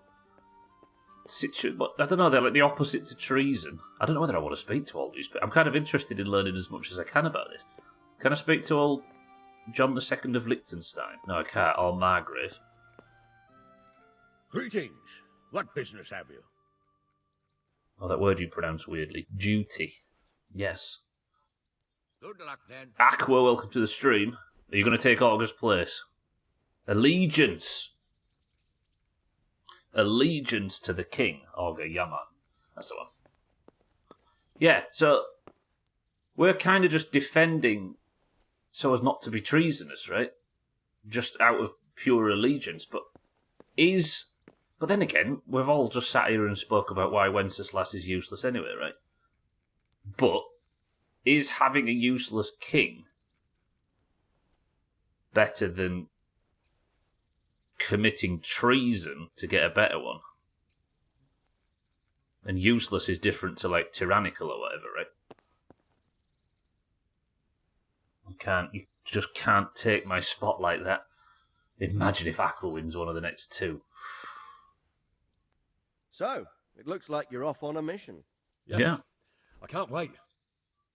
A: But I don't know. They're like the opposite to treason. I don't know whether I want to speak to all these, but I'm kind of interested in learning as much as I can about this. Can I speak to old John II of Liechtenstein? No, I can't. Or Margrave.
H: Greetings. What business have you?
A: Oh, that word you pronounce weirdly. Duty. Yes.
H: Good luck, then.
A: Aqua, welcome to the stream. Are you going to take Auger's place? Allegiance. Allegiance to the king. Auger, Yaman. That's the one. Yeah, so we're kind of just defending so as not to be treasonous, right? Just out of pure allegiance. But then again, we've all just sat here and spoke about why Wenceslas is useless anyway, right? But is having a useless king better than committing treason to get a better one? And useless is different to like tyrannical or whatever, right? You just can't take my spot like that. Imagine if Aqua wins one of the next two.
B: So, it looks like you're off on a mission.
E: Yes.
A: Yeah.
E: I can't wait.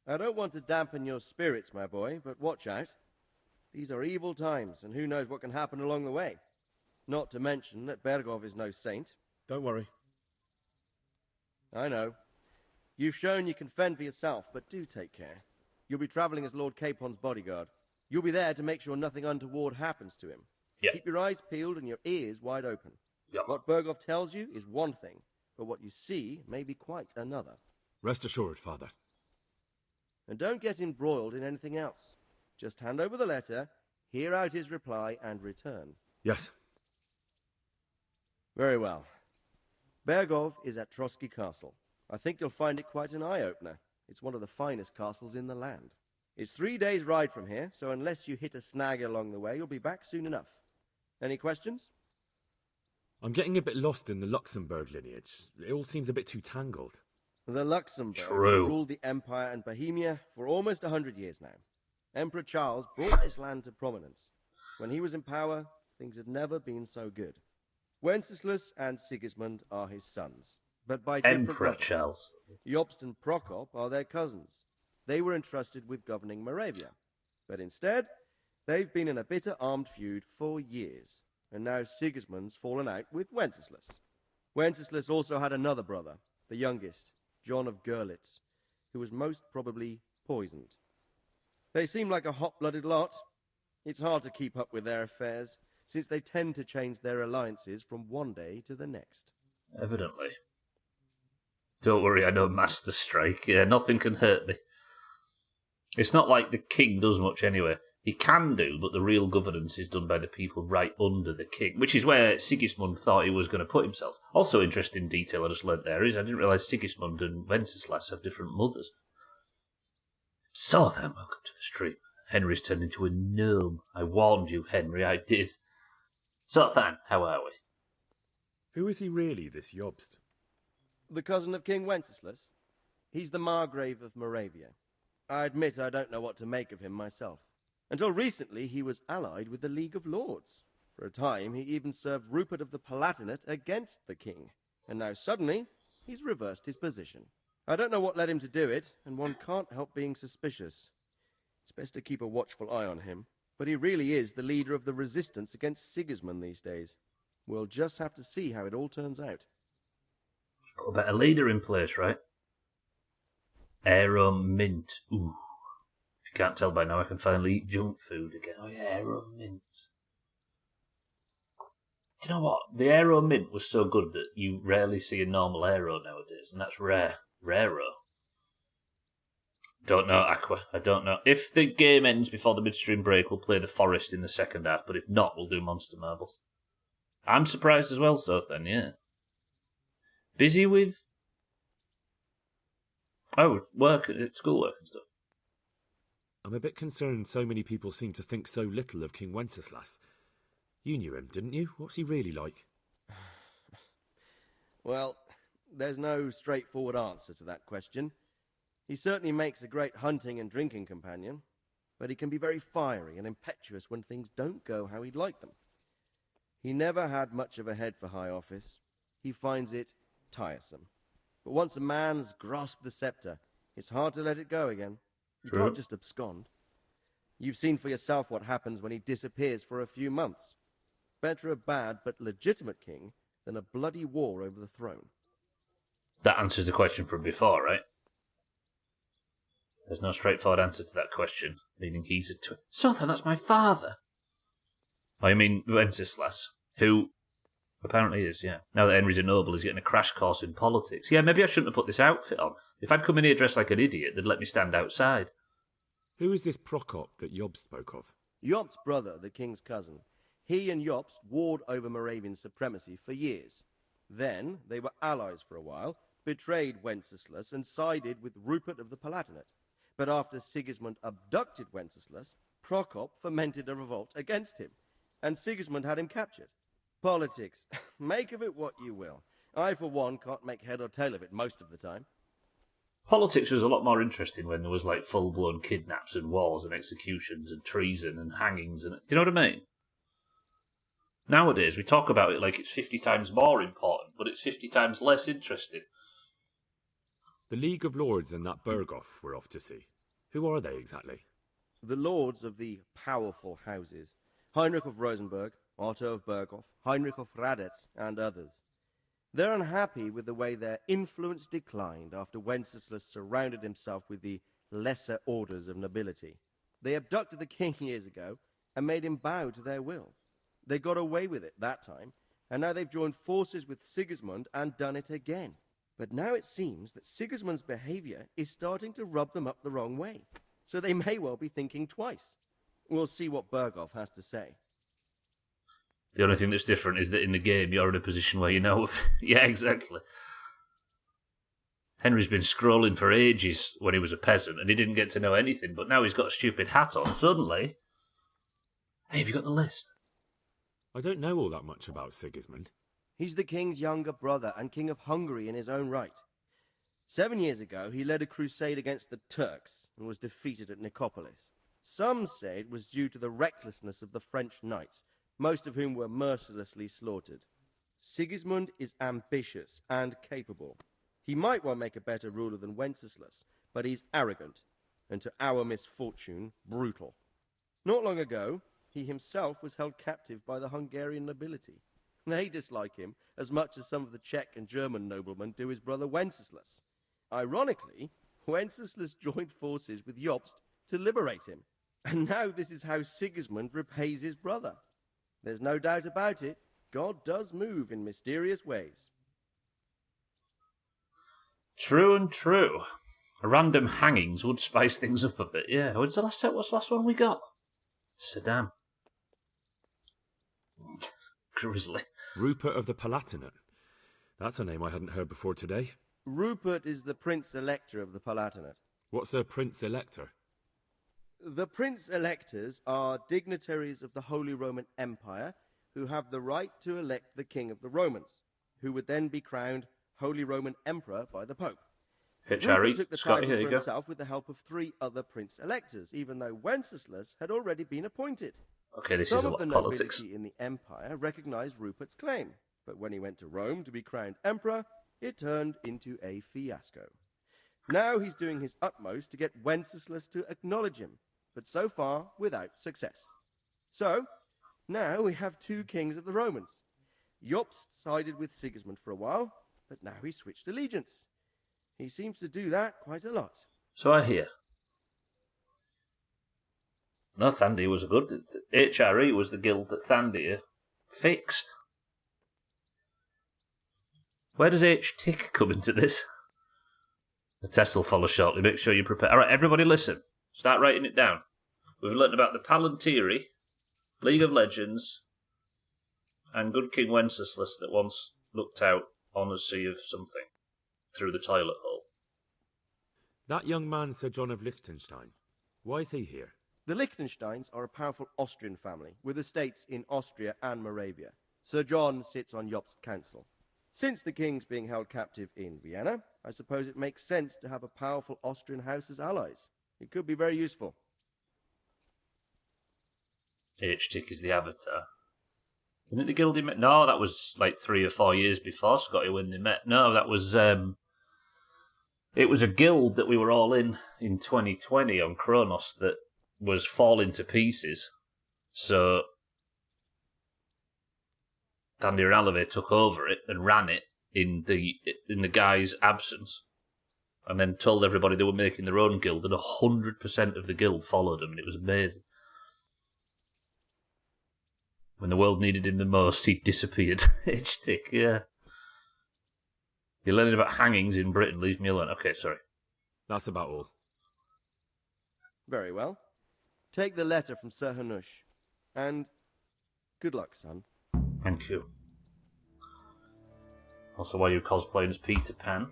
B: I don't want to dampen your spirits, my boy, but watch out. These are evil times, and who knows what can happen along the way. Not to mention that Bergov is no saint.
E: Don't worry.
B: I know. You've shown you can fend for yourself, but do take care. You'll be traveling as Lord Capon's bodyguard. You'll be there to make sure nothing untoward happens to him.
A: Yep.
B: Keep your eyes peeled and your ears wide open.
A: Yep.
B: What Bergov tells you is one thing, but what you see may be quite another.
E: Rest assured, Father.
B: And don't get embroiled in anything else. Just hand over the letter, hear out his reply, and return.
E: Yes.
B: Very well. Bergov is at Trotsky Castle. I think you'll find it quite an eye-opener. It's one of the finest castles in the land. It's 3 days' ride from here, so unless you hit a snag along the way, you'll be back soon enough. Any questions?
E: I'm getting a bit lost in the Luxembourg lineage. It all seems a bit too tangled.
B: The Luxembourgs have ruled the Empire and Bohemia for almost 100 years now. Emperor Charles brought this land to prominence. When he was in power, things had never been so good. Wenceslas and Sigismund are his sons, but by different
A: Emperor
B: brothers.
A: Charles.
B: Jobst and Prokop are their cousins. They were entrusted with governing Moravia, but instead, they've been in a bitter armed feud for years, and now Sigismund's fallen out with Wenceslas. Wenceslas also had another brother, the youngest, John of Görlitz, who was most probably poisoned. They seem like a hot-blooded lot. It's hard to keep up with their affairs, since they tend to change their alliances from one day to the next.
A: Evidently. Don't worry, I know Master Strike. Yeah, nothing can hurt me. It's not like the king does much anyway. He can do, but the real governance is done by the people right under the king, which is where Sigismund thought he was going to put himself. Also, interesting detail I just learnt there is I didn't realise Sigismund and Wenceslas have different mothers. So then, welcome to the stream. Henry's turned into a gnome. I warned you, Henry, I did. So then, how are we?
E: Who is he really, this Jobst?
B: The cousin of King Wenceslas. He's the Margrave of Moravia. I admit I don't know what to make of him myself. Until recently, he was allied with the League of Lords. For a time, he even served Rupert of the Palatinate against the king. And now suddenly, he's reversed his position. I don't know what led him to do it, and one can't help being suspicious. It's best to keep a watchful eye on him. But he really is the leader of the resistance against Sigismund these days. We'll just have to see how it all turns out.
A: Got a better leader in place, right? Aero Mint. Ooh. If you can't tell by now, I can finally eat junk food again. Oh yeah, Aero Mint. Do you know what? The Aero Mint was so good that you rarely see a normal Aero nowadays, and that's rare. Raro. Don't know, Aqua. I don't know. If the game ends before the midstream break, we'll play the Forest in the second half, but if not, we'll do Monster Marbles. I'm surprised as well, so then, yeah. Busy with... Oh, work, schoolwork and stuff.
E: I'm a bit concerned so many people seem to think so little of King Wenceslas. You knew him, didn't you? What's he really like?
B: Well, there's no straightforward answer to that question. He certainly makes a great hunting and drinking companion, but he can be very fiery and impetuous when things don't go how he'd like them. He never had much of a head for high office. He finds it tiresome. But once a man's grasped the scepter, it's hard to let it go again. You can't just abscond. You've seen for yourself what happens when he disappears for a few months. Better a bad but legitimate king than a bloody war over the throne.
A: That answers the question from before, right? There's no straightforward answer to that question, meaning he's a twin. So then, that's my father. I mean, Wenceslas, who apparently is, yeah. Now that Henry's a noble, he's getting a crash course in politics. Yeah, maybe I shouldn't have put this outfit on. If I'd come in here dressed like an idiot, they'd let me stand outside.
E: Who is this Prokop that Job spoke of?
B: Jobst's brother, the king's cousin. He and Jobst warred over Moravian supremacy for years. Then, they were allies for a while, betrayed Wenceslas, and sided with Rupert of the Palatinate. But after Sigismund abducted Wenceslas, Prokop fomented a revolt against him, and Sigismund had him captured. Politics. Make of it what you will. I, for one, can't make head or tail of it most of the time.
A: Politics was a lot more interesting when there was like full-blown kidnaps and wars and executions and treason and hangings and... Do you know what I mean? Nowadays, we talk about it like it's 50 times more important, but it's 50 times less interesting.
E: The League of Lords and that Berghoff we're off to see. Who are they exactly?
B: The lords of the powerful houses. Heinrich of Rosenberg, Otto of Berghoff, Heinrich of Radetz, and others. They're unhappy with the way their influence declined after Wenceslas surrounded himself with the lesser orders of nobility. They abducted the king years ago and made him bow to their will. They got away with it that time, and now they've joined forces with Sigismund and done it again. But now it seems that Sigismund's behavior is starting to rub them up the wrong way, so they may well be thinking twice. We'll see what Berghoff has to say.
A: The only thing that's different is that in the game you're in a position where you know... Yeah, exactly. Henry's been scrolling for ages when he was a peasant, and he didn't get to know anything, but now he's got a stupid hat on. Suddenly... Hey, have you got the list?
E: I don't know all that much about Sigismund.
B: He's the king's younger brother and king of Hungary in his own right. 7 years ago, he led a crusade against the Turks and was defeated at Nicopolis. Some say it was due to the recklessness of the French knights, most of whom were mercilessly slaughtered. Sigismund is ambitious and capable. He might well make a better ruler than Wenceslas, but he's arrogant, and to our misfortune, brutal. Not long ago, he himself was held captive by the Hungarian nobility. They dislike him as much as some of the Czech and German noblemen do his brother Wenceslas. Ironically, Wenceslas joined forces with Jobst to liberate him. And now this is how Sigismund repays his brother. There's no doubt about it, God does move in mysterious ways.
A: True and true. Random hangings would spice things up a bit, yeah. What's the last one we got? Saddam. Grizzly.
E: Rupert of the Palatinate. That's a name I hadn't heard before today.
B: Rupert is the Prince-Elector of the Palatinate.
E: What's a Prince-Elector?
B: The Prince-Electors are dignitaries of the Holy Roman Empire who have the right to elect the King of the Romans, who would then be crowned Holy Roman Emperor by the Pope. Rupert took the title for himself with the help of 3 other Prince-Electors, even though Wenceslas had already been appointed.
A: Okay, this
B: Some
A: is a
B: of
A: lot
B: the
A: of politics.
B: nobility in the empire recognized Rupert's claim, but when he went to Rome to be crowned emperor, it turned into a fiasco. Now he's doing his utmost to get Wenceslas to acknowledge him, but so far without success. So, now we have 2 kings of the Romans. Jobst sided with Sigismund for a while, but now he's switched allegiance. He seems to do that quite a lot.
A: So I hear. No, Thandir was a good... HRE was the guild that Thandir fixed. Where does H-Tick come into this? The test will follow shortly. Make sure you prepare. All right, everybody listen. Start writing it down. We've learnt about the Palantiri, League of Legends, and good King Wenceslas that once looked out on a sea of something through the toilet hole.
E: That young man, Sir John of Liechtenstein. Why is he here?
B: The Liechtensteins are a powerful Austrian family with estates in Austria and Moravia. Sir John sits on Jobst's council. Since the king's being held captive in Vienna, I suppose it makes sense to have a powerful Austrian house as allies. It could be very useful.
A: H-Tick is the avatar. Isn't it the guild he met? No, that was like 3 or 4 years before Scotty when they met. No, that was... it was a guild that we were all in 2020 on Kronos that was falling to pieces. So Thandir Alave took over it and ran it in the guy's absence, and then told everybody they were making their own guild, and 100% of the guild followed him, and it was amazing. When the world needed him the most, he disappeared. H-Tick, yeah. You're learning about hangings in Britain. Leave me alone. Okay, sorry.
E: That's about all.
B: Very well. Take the letter from Sir Hanush. And good luck, son.
A: Thank you. Also, while you're cosplaying as Peter Pan,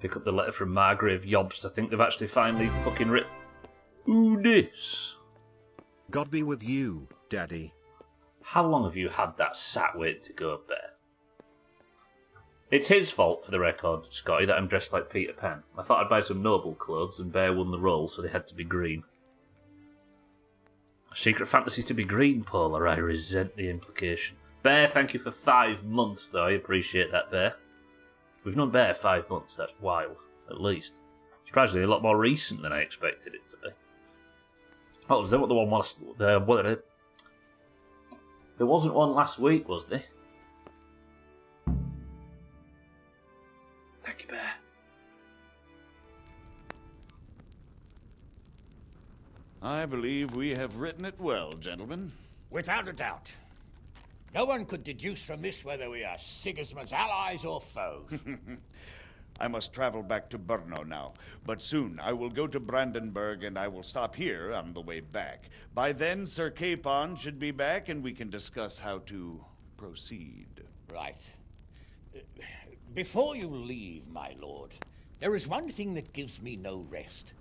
A: pick up the letter from Margrave Jobst. I think they've actually finally fucking written... Who this?
O: God be with you, Daddy.
A: How long have you had that sat wait to go, Bear? It's his fault, for the record, Scotty, that I'm dressed like Peter Pan. I thought I'd buy some noble clothes, and Bear won the role, so they had to be green. Secret fantasies to be green, Paula. I resent the implication. Bear, thank you for 5 months, though. I appreciate that, Bear. We've known Bear 5 months. That's wild, at least. Surprisingly, a lot more recent than I expected it to be. Oh, was there what the one was? There wasn't one last week, was there? Thank you, Bear.
J: I believe we have written it well, gentlemen.
H: Without a doubt. No one could deduce from this whether we are Sigismund's allies or foes.
J: I must travel back to Brno now, but soon I will go to Brandenburg and I will stop here on the way back. By then, Sir Capon should be back and we can discuss how to proceed.
H: Right. Before you leave, my lord, there is one thing that gives me no rest.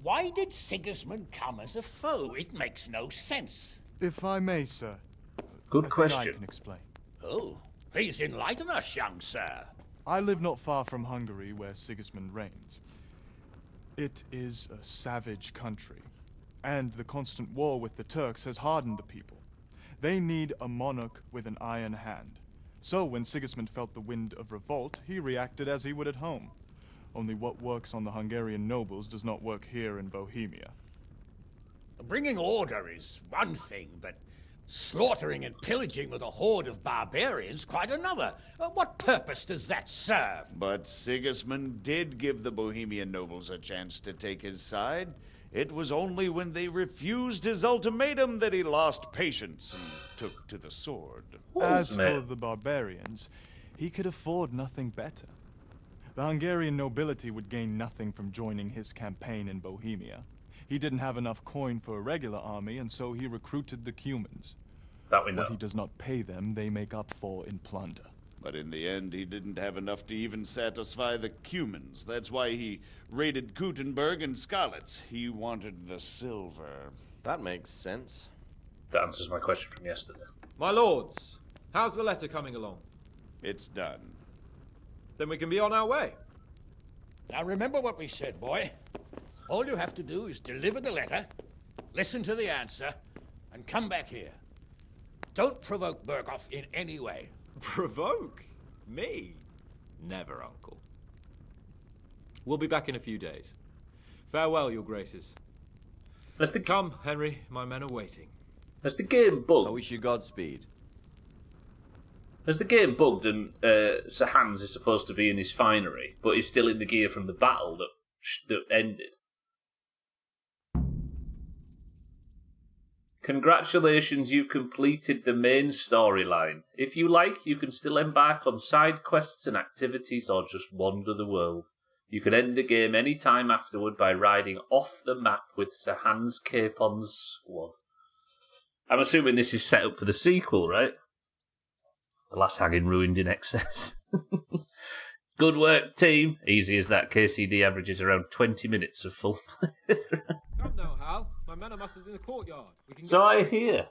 H: Why did Sigismund come as a foe? It makes no sense.
K: If I may, sir.
A: Good
K: I
A: question.
K: can explain.
H: Oh, please enlighten us, young sir.
K: I live not far from Hungary, where Sigismund reigns. It is a savage country, and the constant war with the Turks has hardened the people. They need a monarch with an iron hand. So when Sigismund felt the wind of revolt, he reacted as he would at home. Only what works on the Hungarian nobles does not work here in Bohemia.
H: Bringing order is one thing, but slaughtering and pillaging with a horde of barbarians quite another. What purpose does that serve?
J: But Sigismund did give the Bohemian nobles a chance to take his side. It was only when they refused his ultimatum that he lost patience and took to the sword.
K: As for the barbarians, he could afford nothing better. The Hungarian nobility would gain nothing from joining his campaign in Bohemia. He didn't have enough coin for a regular army, and so he recruited the Cumans.
A: That we know.
K: What he does not pay them, they make up for in plunder.
J: But in the end, he didn't have enough to even satisfy the Cumans. That's why he raided Gutenberg and Skalitz. He wanted the silver.
B: That makes sense.
A: That answers my question from yesterday.
I: My lords, how's the letter coming along?
J: It's done.
I: Then we can be on our way.
H: Now remember what we said, boy. All you have to do is deliver the letter, listen to the answer, and come back here. Don't provoke Berghoff in any way.
I: Provoke? Me? Never, Uncle. We'll be back in a few days. Farewell, your graces. Come, Henry, my men are waiting.
A: Has the game bugged?
B: I wish you Godspeed.
A: Has the game bugged and Sir Hans is supposed to be in his finery, but he's still in the gear from the battle that ended? Congratulations, you've completed the main storyline. If you like, you can still embark on side quests and activities or just wander the world. You can end the game any time afterward by riding off the map with Sir Hans Capon's squad. I'm assuming this is set up for the sequel, right? The last hanging ruined in excess. Good work, team. Easy as that. KCD averages around 20 minutes of full play.
I: Come now, Hal. My men are mustered in the courtyard. We can
A: So I hear.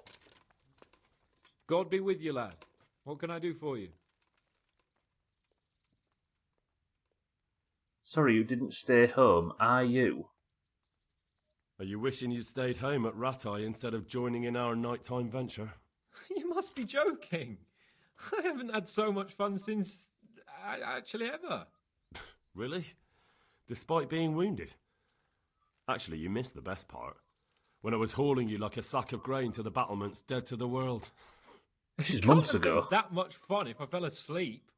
I: God be with you, lad. What can I do for you?
A: Sorry, you didn't stay home, are you?
E: Are you wishing you'd stayed home at Ratai instead of joining in our nighttime venture?
I: You must be joking. I haven't had so much fun since... actually ever.
E: Really? Despite being wounded? Actually, you missed the best part. When I was hauling you like a sack of grain to the battlements, dead to the world.
A: This is months ago.
I: That much fun if I fell asleep.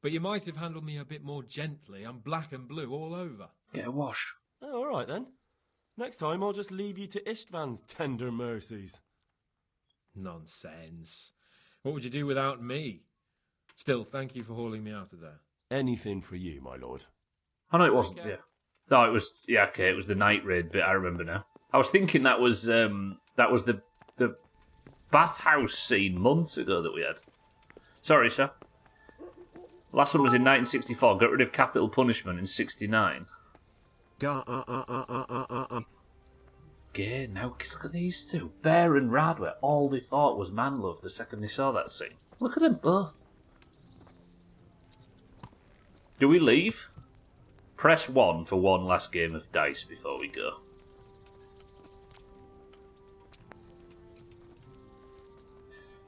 I: But you might have handled me a bit more gently. I'm black and blue all over.
A: Get a wash.
E: Oh, all right then. Next time I'll just leave you to Istvan's tender mercies.
I: Nonsense. What would you do without me? Still, thank you for hauling me out of there.
E: Anything for you, my lord.
A: Oh, no, it wasn't, yeah. No, it was, yeah, okay, it was the night raid bit, I remember now. I was thinking that was the bathhouse scene months ago that we had. Sorry, sir. Last one was in 1964, got rid of capital punishment in 69. Gay, now look at these two. Bear and Radware, all they thought was man love the second they saw that scene. Look at them both. Do we leave? Press 1 for one last game of dice before we go.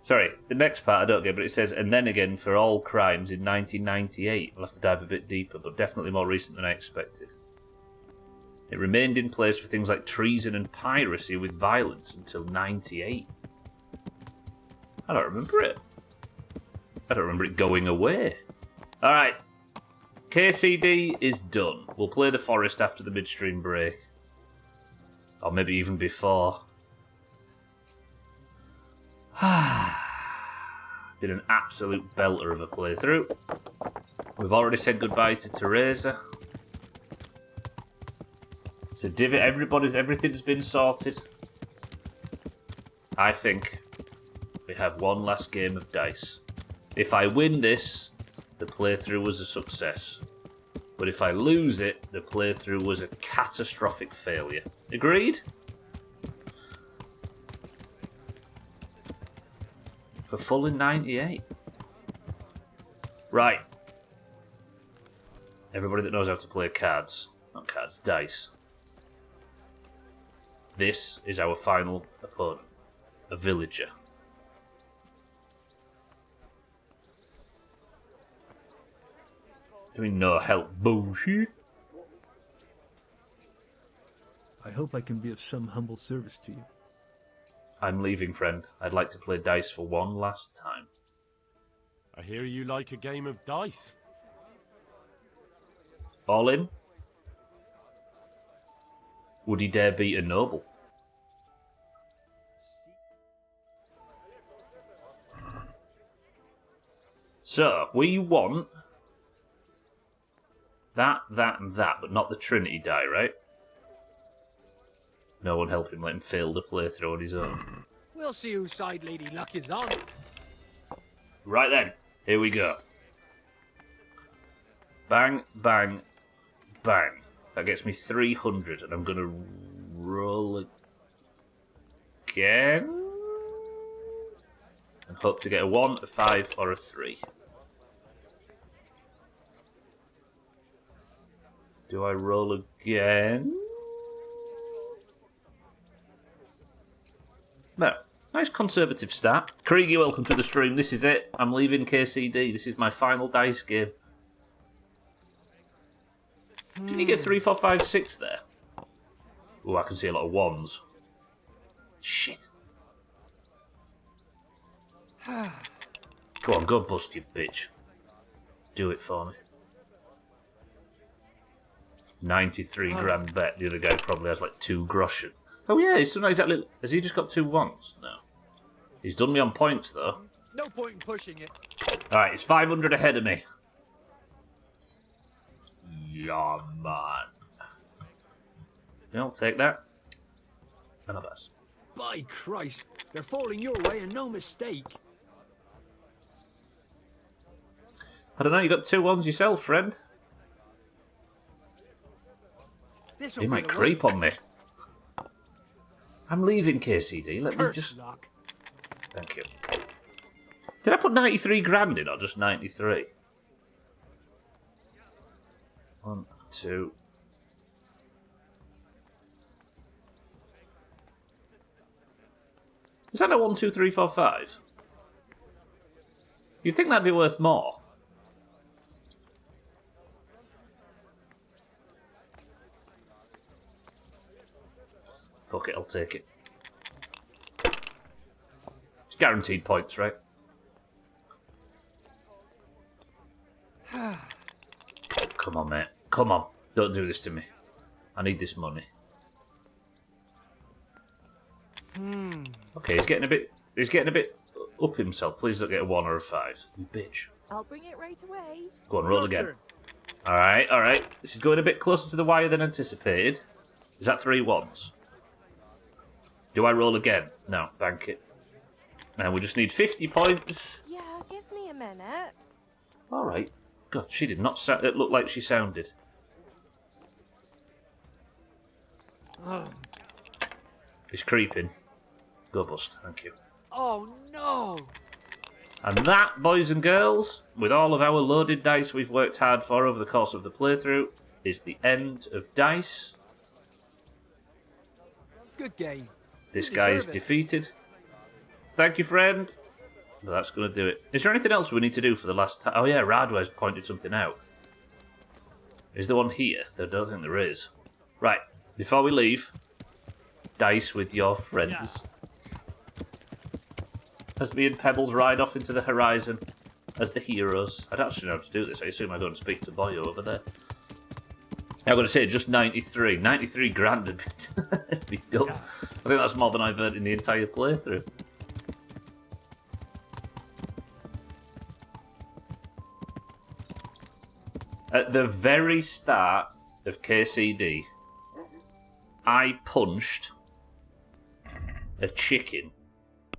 A: Sorry, the next part I don't get, but it says, and then again for all crimes in 1998. We'll have to dive a bit deeper, but definitely more recent than I expected. It remained in place for things like treason and piracy with violence until 98. I don't remember it. I don't remember it going away. Alright. KCD is done. We'll play the forest after the midstream break. Or maybe even before. Been an absolute belter of a playthrough. We've already said goodbye to Teresa. So everything's been sorted. I think we have one last game of dice. If I win this, the playthrough was a success. But if I lose it, the playthrough was a catastrophic failure. Agreed? For full in 98. Right. Everybody that knows how to play cards, not cards, dice. This is our final opponent, a villager. Doing no help bullshit.
P: I hope I can be of some humble service to you.
A: I'm leaving, friend. I'd like to play dice for one last time.
E: I hear you like a game of dice.
A: All in? Would he dare beat a noble? So, we want that, and that, but not the Trinity die, right? No one help him, let him fail the playthrough on his own.
P: We'll see whose side Lady Luck is on.
A: Right then, here we go. Bang, bang, bang. That gets me 300, and I'm going to roll again. And hope to get a 1, a 5, or a 3. Do I roll again? No. Nice conservative start. Kriegy, welcome to the stream. This is it. I'm leaving KCD. This is my final dice game. Didn't you get 3, 4, 5, 6 there? Oh, I can see a lot of 1s. Shit. Go on, go bust, you bitch. Do it for me. 93 grand bet. The other guy probably has like 2 groschen. Oh yeah, he's done exactly... Has he just got 2 1s? No. He's done me on points though.
P: No point in pushing it.
A: Alright, he's 500 ahead of me. Yeah, man. Yeah, I'll take that. And I'll pass.
P: By Christ, they're falling your way and no mistake.
A: I don't know, you got 2 1s yourself, friend. He might creep on me. I'm leaving KCD. Let me just... Thank you. Did I put 93 grand in or just 93? 1, 2. Is that a 1, 2, 3, 4, 5? You'd think that'd be worth more. Fuck it, I'll take it. It's guaranteed points, right? Come on, mate. Come on. Don't do this to me. I need this money. Okay, he's getting a bit up himself. Please don't get a 1 or a 5. You bitch.
C: I'll bring it right away.
A: Go on, roll again. Alright, alright. This is going a bit closer to the wire than anticipated. Is that 3 1s? Do I roll again? No, bank it. And we just need 50 points.
C: Yeah, give me a minute.
A: Alright. God, she did not it looked like she sounded. He's creeping. Go bust, thank you.
P: Oh no!
A: And that, boys and girls, with all of our loaded dice we've worked hard for over the course of the playthrough, is the end of dice.
P: Good game.
A: This guy is defeated. Thank you, friend. But that's going to do it. Is there anything else we need to do for the last time? Oh yeah, Radware's pointed something out. Is there one here? I don't think there is. Right, before we leave, dice with your friends. As me and Pebbles ride off into the horizon as the heroes. I don't actually know how to do this. I assume I go and speak to Boyo over there. I'm going to say just 93. 93 grand would be done. I think that's more than I've earned in the entire playthrough. At the very start of KCD, I punched a chicken.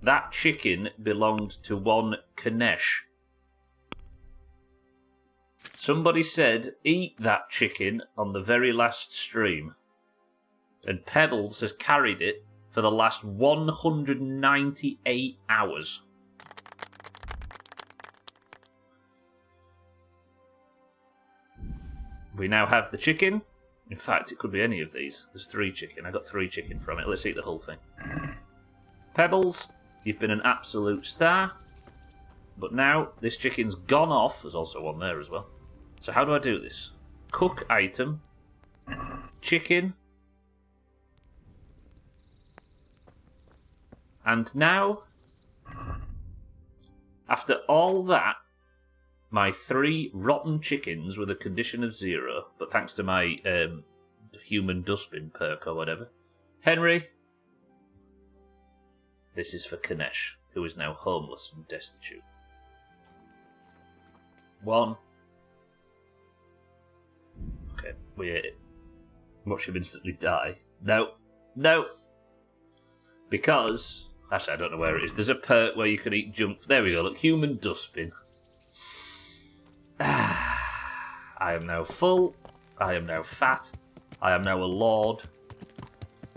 A: That chicken belonged to one Kanesh. Somebody said, eat that chicken on the very last stream. And Pebbles has carried it for the last 198 hours. We now have the chicken. In fact, it could be any of these. There's 3 chicken. I got 3 chicken from it. Let's eat the whole thing. Pebbles, you've been an absolute star. But now, this chicken's gone off. There's also one there as well. So how do I do this? Cook item. Chicken. And now, after all that, my 3 rotten chickens with a condition of 0, but thanks to my human dustbin perk or whatever. Henry, this is for Kanesh, who is now homeless and destitute. 1. Okay, we ate it. Watch him instantly die. No. No. Because, actually I don't know where it is. There's a perk where you can eat junk. There we go, look, human dustbin. I am now full. I am now fat. I am now a lord.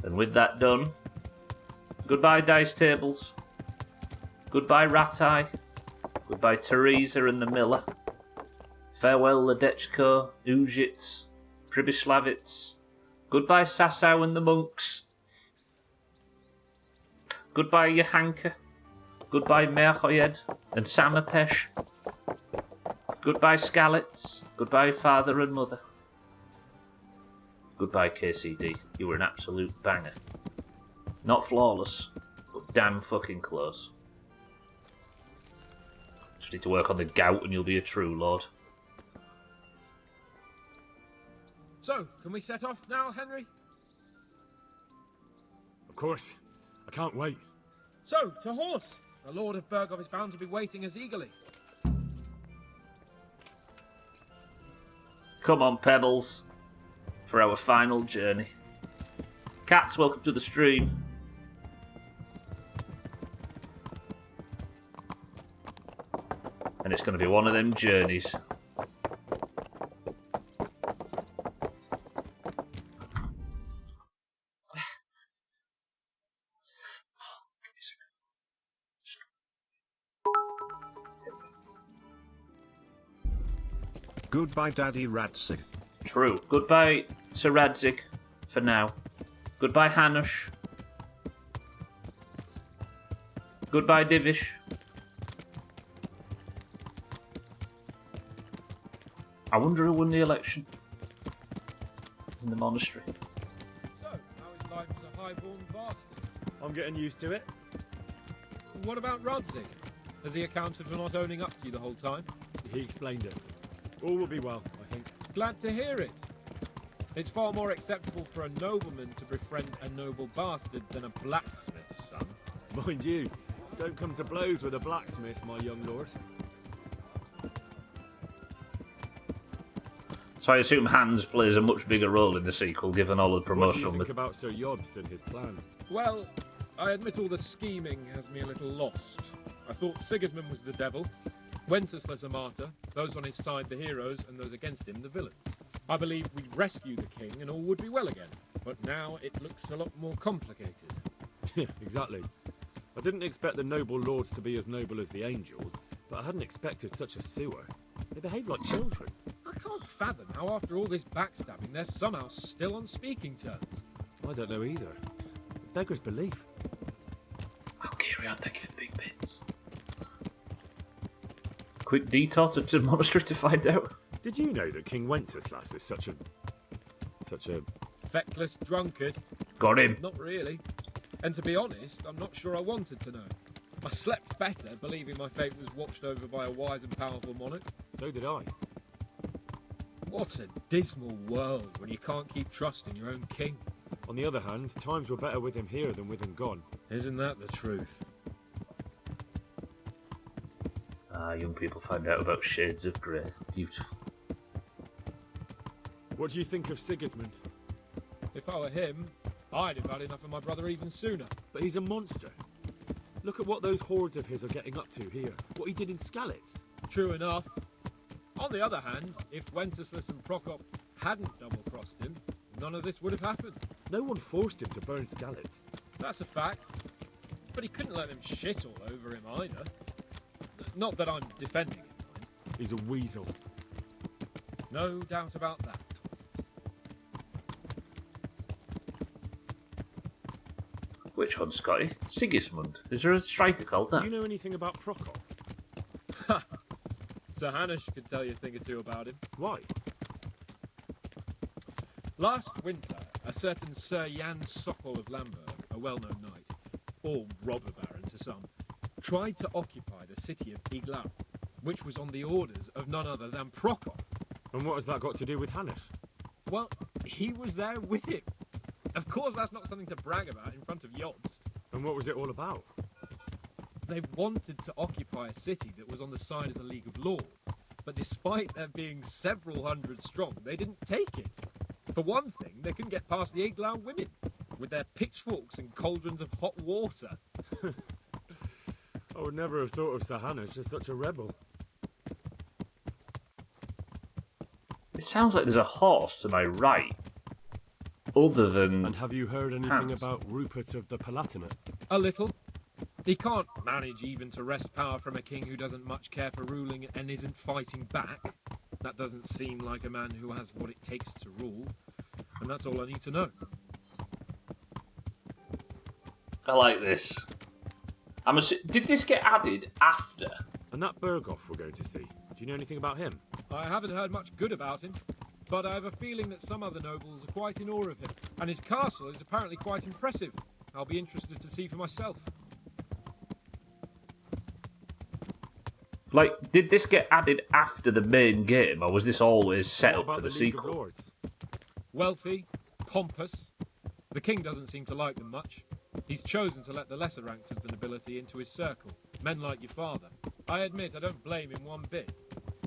A: And with that done, goodbye dice tables. Goodbye Rat-Eye. Goodbye Teresa and the Miller. Farewell Ledechko, Ujits, Pribyslavitz. Goodbye Sasau and the monks. Goodbye Yohanka. Goodbye Merchoyed and Samapesh. Goodbye Skalitz. Goodbye father and mother. Goodbye KCD. You were an absolute banger. Not flawless, but damn fucking close. Just need to work on the gout and you'll be a true lord.
Q: So, can we set off now, Henry?
N: Of course. I can't wait.
Q: So, to horse! The Lord of Bergov is bound to be waiting us eagerly.
A: Come on, Pebbles, for our final journey. Cats, welcome to the stream. And it's going to be one of them journeys.
O: Goodbye, Daddy Radzik.
A: True. Goodbye, Sir Radzik, for now. Goodbye, Hanush. Goodbye, Divish. I wonder who won the election in the monastery.
Q: So, how is life as a highborn bastard?
E: I'm getting used to it.
Q: What about Rodzik? Has he accounted for not owning up to you the whole time?
N: He explained it. All will be well, I think.
Q: Glad to hear it. It's far more acceptable for a nobleman to befriend a noble bastard than a blacksmith's son.
E: Mind you, don't come to blows with a blacksmith, my young lord.
A: So I assume Hans plays a much bigger role in the sequel, given all the promotional...
E: What do you think about Sir Jobst and his plan?
Q: Well, I admit all the scheming has me a little lost. I thought Sigismund was the devil, Wenceslas a martyr, those on his side the heroes, and those against him the villains. I believed we'd rescue the king and all would be well again, but now it looks a lot more complicated.
E: Yeah, exactly. I didn't expect the noble lords to be as noble as the angels, but I hadn't expected such a sewer. They behave like children.
Q: I can't fathom how after all this backstabbing they're somehow still on speaking terms.
E: I don't know either. It beggars belief.
A: I'll carry on, thank you for the big bits. Quick detour to the monastery to find out.
E: Did you know that King Wenceslas is such a
Q: feckless drunkard?
A: Got him.
Q: Not really. And to be honest, I'm not sure I wanted to know. I slept better believing my fate was watched over by a wise and powerful monarch.
E: So did I.
Q: What a dismal world when you can't keep trusting your own king.
E: On the other hand, times were better with him here than with him gone.
Q: Isn't that the truth?
A: Young people find out about shades of grey. Beautiful.
E: What do you think of Sigismund?
Q: If I were him, I'd have had enough of my brother even sooner.
E: But he's a monster. Look at what those hordes of his are getting up to here. What he did in Skalitz.
Q: True enough. On the other hand, if Wenceslas and Prokop hadn't double-crossed him, none of this would have happened.
E: No one forced him to burn Skalitz.
Q: That's a fact. But he couldn't let them shit all over him either. Not that I'm defending him.
E: He's a weasel.
Q: No doubt about that.
A: Which one, Scotty? Sigismund. Is there a striker called that?
E: Do you know anything about Prokop?
Q: Sir Hanush could tell you a thing or two about him.
E: Why?
Q: Last winter, a certain Sir Jan Sokol of Lamberg, a well-known knight, or robber baron to some, tried to occupy the city of Iglau, which was on the orders of none other than Prokop.
E: And what has that got to do with Hanush?
Q: Well, he was there with him. Of course, that's not something to brag about in front of Jobst.
E: And what was it all about?
Q: They wanted to occupy a city that was on the side of the League of Lords, but despite there being several hundred strong, they didn't take it. For one thing, they couldn't get past the Iglau women, with their pitchforks and cauldrons of hot water.
E: I would never have thought of Sir Hanush as such a rebel.
A: It sounds like there's a horse to my right, other than...
E: And have you heard anything about Rupert of the Palatinate?
Q: A little. He can't manage even to wrest power from a king who doesn't much care for ruling and isn't fighting back. That doesn't seem like a man who has what it takes to rule. And that's all I need to know.
A: I like this. Did this get added after?
E: And that Berghoff we're going to see, do you know anything about him?
Q: I haven't heard much good about him, but I have a feeling that some other nobles are quite in awe of him. And his castle is apparently quite impressive. I'll be interested to see for myself.
A: Like, did this get added after the main game, or was this always set up for the sequel?
Q: Wealthy, pompous. The king doesn't seem to like them much. He's chosen to let the lesser ranks of the nobility into his circle, men like your father. I admit I don't blame him one bit.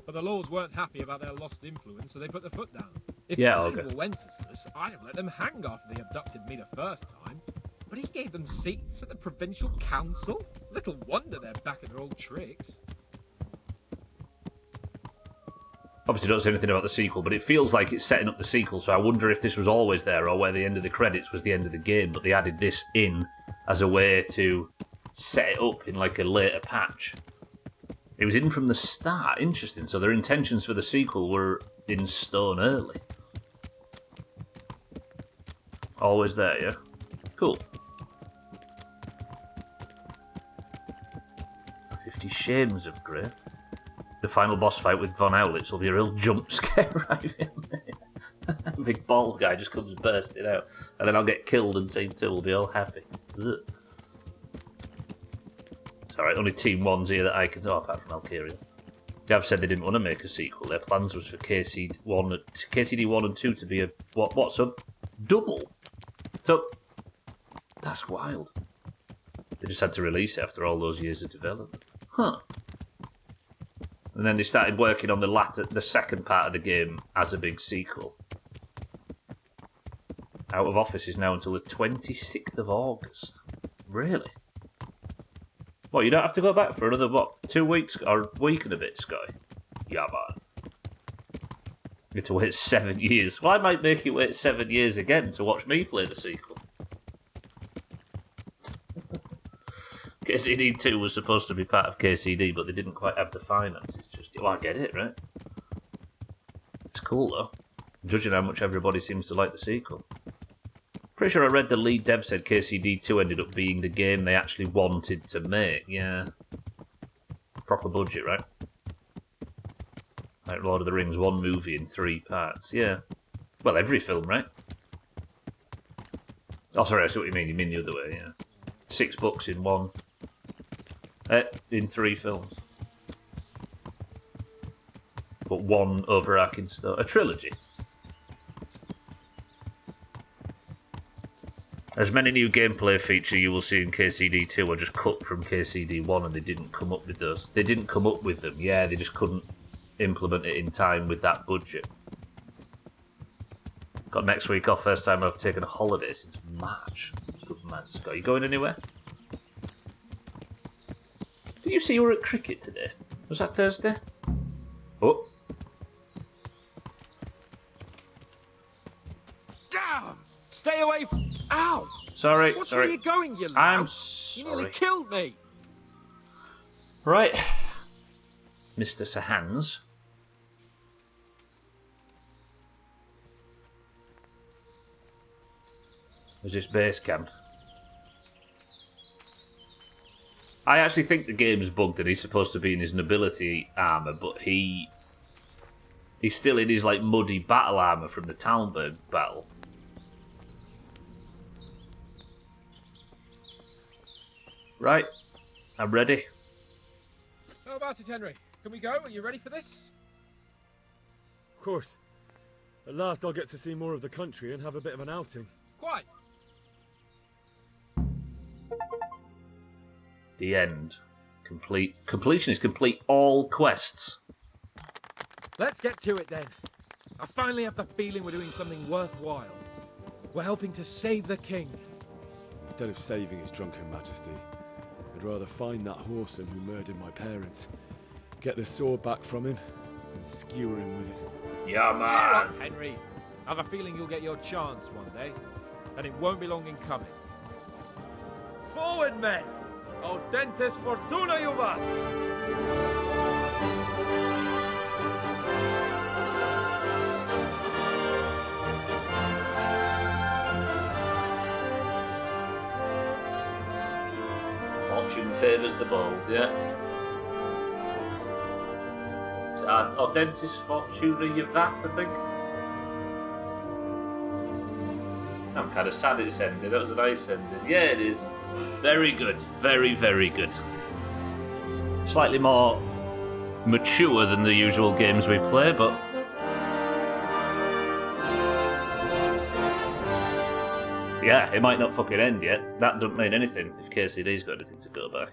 Q: But the lords weren't happy about their lost influence, so they put their foot down. If I were Wenceslas, I'd have let them hang after they abducted me the first time. But he gave them seats at the provincial council? Little wonder they're back at their old tricks.
A: Obviously don't say anything about the sequel, but it feels like it's setting up the sequel, so I wonder if this was always there, or where the end of the credits was the end of the game, but they added this in as a way to set it up in like a later patch. It was in from the start. Interesting. So their intentions for the sequel were in stone early. Always there, yeah? Cool. 50 Shades of Grey. The final boss fight with Von Owlitz will be a real jump scare right in there. Big bald guy just comes bursting out. And then I'll get killed and Team 2 will be all happy. Ugh. It's alright, only Team 1's here that I can... Oh, apart from Alcaria. They have said they didn't want to make a sequel. Their plans was for KCD 1 and 2 to be a... What's a double? So... That's wild. They just had to release it after all those years of development. Huh. And then they started working on the second part of the game as a big sequel. Out of office is now until the 26th of August. Really? What, you don't have to go back for another, 2 weeks or a week and a bit, Scotty? Yeah, man. You have to wait 7 years. Well, I might make you wait 7 years again to watch me play the sequel. KCD 2 was supposed to be part of KCD, but they didn't quite have the finances. Well, I get it, right? It's cool, though. Judging how much everybody seems to like the sequel. Pretty sure I read the lead dev said KCD 2 ended up being the game they actually wanted to make. Yeah. Proper budget, right? Like Lord of the Rings, 1 movie in 3 parts. Yeah. Well, every film, right? Oh, sorry, I see what you mean. You mean the other way, yeah. 6 books in 1. In 3 films. But 1 overarching story. A trilogy. As many new gameplay features you will see in KCD 2 are just cut from KCD 1 and they didn't come up with those. They didn't come up with them, yeah, they just couldn't implement it in time with that budget. Got next week off, first time I've taken a holiday since March. Good man, Scott. You going anywhere? Did you see you were at cricket today? Was that Thursday? Oh,
Q: Stay away from... Ow!
A: Sorry,
Q: What's
A: sorry.
Q: where you going, you
A: I'm
Q: louse? You nearly
A: sorry.
Q: killed me.
A: Right. Mr. Sir Hans. Was this base camp? I actually think the game's bugged and he's supposed to be in his nobility armour, but he's still in his like muddy battle armour from the Talmberg battle. Right, I'm ready.
Q: How about it, Henry? Can we go? Are you ready for this?
E: Of course. At last I'll get to see more of the country and have a bit of an outing.
Q: Quite.
A: The end. Completion is complete all quests.
Q: Let's get to it then. I finally have the feeling we're doing something worthwhile. We're helping to save the king.
E: Instead of saving his drunken majesty, I'd rather find that whoreson who murdered my parents, get the sword back from him, and skewer him with it.
A: Yeah,
Q: Cheer up, Henry. I have a feeling you'll get your chance one day, and it won't be long in coming. Forward, men! Audentes fortuna juvat!
A: Fortune favours the bold, yeah. It's Audentes fortuna juvat, I think. I'm kind of sad it's ended. That was a nice ending. Yeah, it is. Very good. Very, very good. Slightly more mature than the usual games we play, but... yeah, it might not fucking end yet. That doesn't mean anything if KCD's got anything to go by.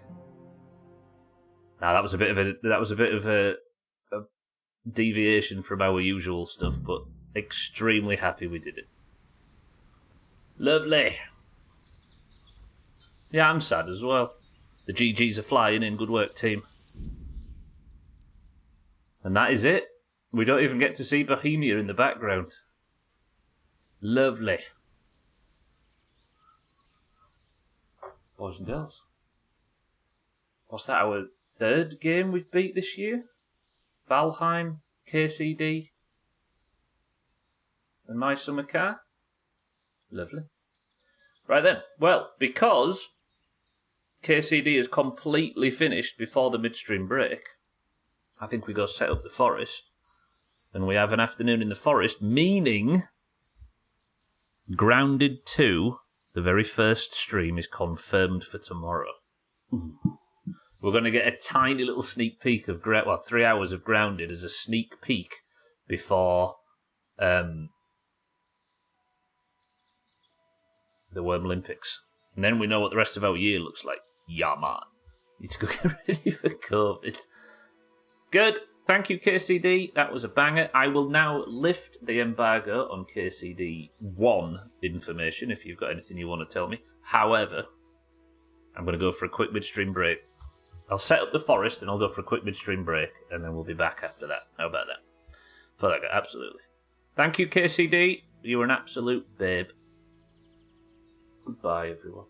A: Now that was a bit of a deviation from our usual stuff, but extremely happy we did it. Lovely. Yeah, I'm sad as well. The GGs are flying in. Good work, team. And that is it. We don't even get to see Bohemia in the background. Lovely. Boys and girls. What's that, our third game we've beat this year? Valheim, KCD, and My Summer Car? Lovely. Right then. Well, because KCD is completely finished before the midstream break, I think we go set up the forest, and we have an afternoon in the forest, meaning Grounded 2, the very first stream, is confirmed for tomorrow. We're going to get a tiny little sneak peek of 3 hours of Grounded as a sneak peek before the Worm Olympics. And then we know what the rest of our year looks like. Yeah, man. Need to go get ready for COVID. Good. Thank you, KCD. That was a banger. I will now lift the embargo on KCD 1 information, if you've got anything you want to tell me. However, I'm going to go for a quick midstream break. I'll set up the forest and I'll go for a quick midstream break, and then we'll be back after that. How about that? For that, absolutely. Thank you, KCD. You were an absolute babe. Goodbye, everyone.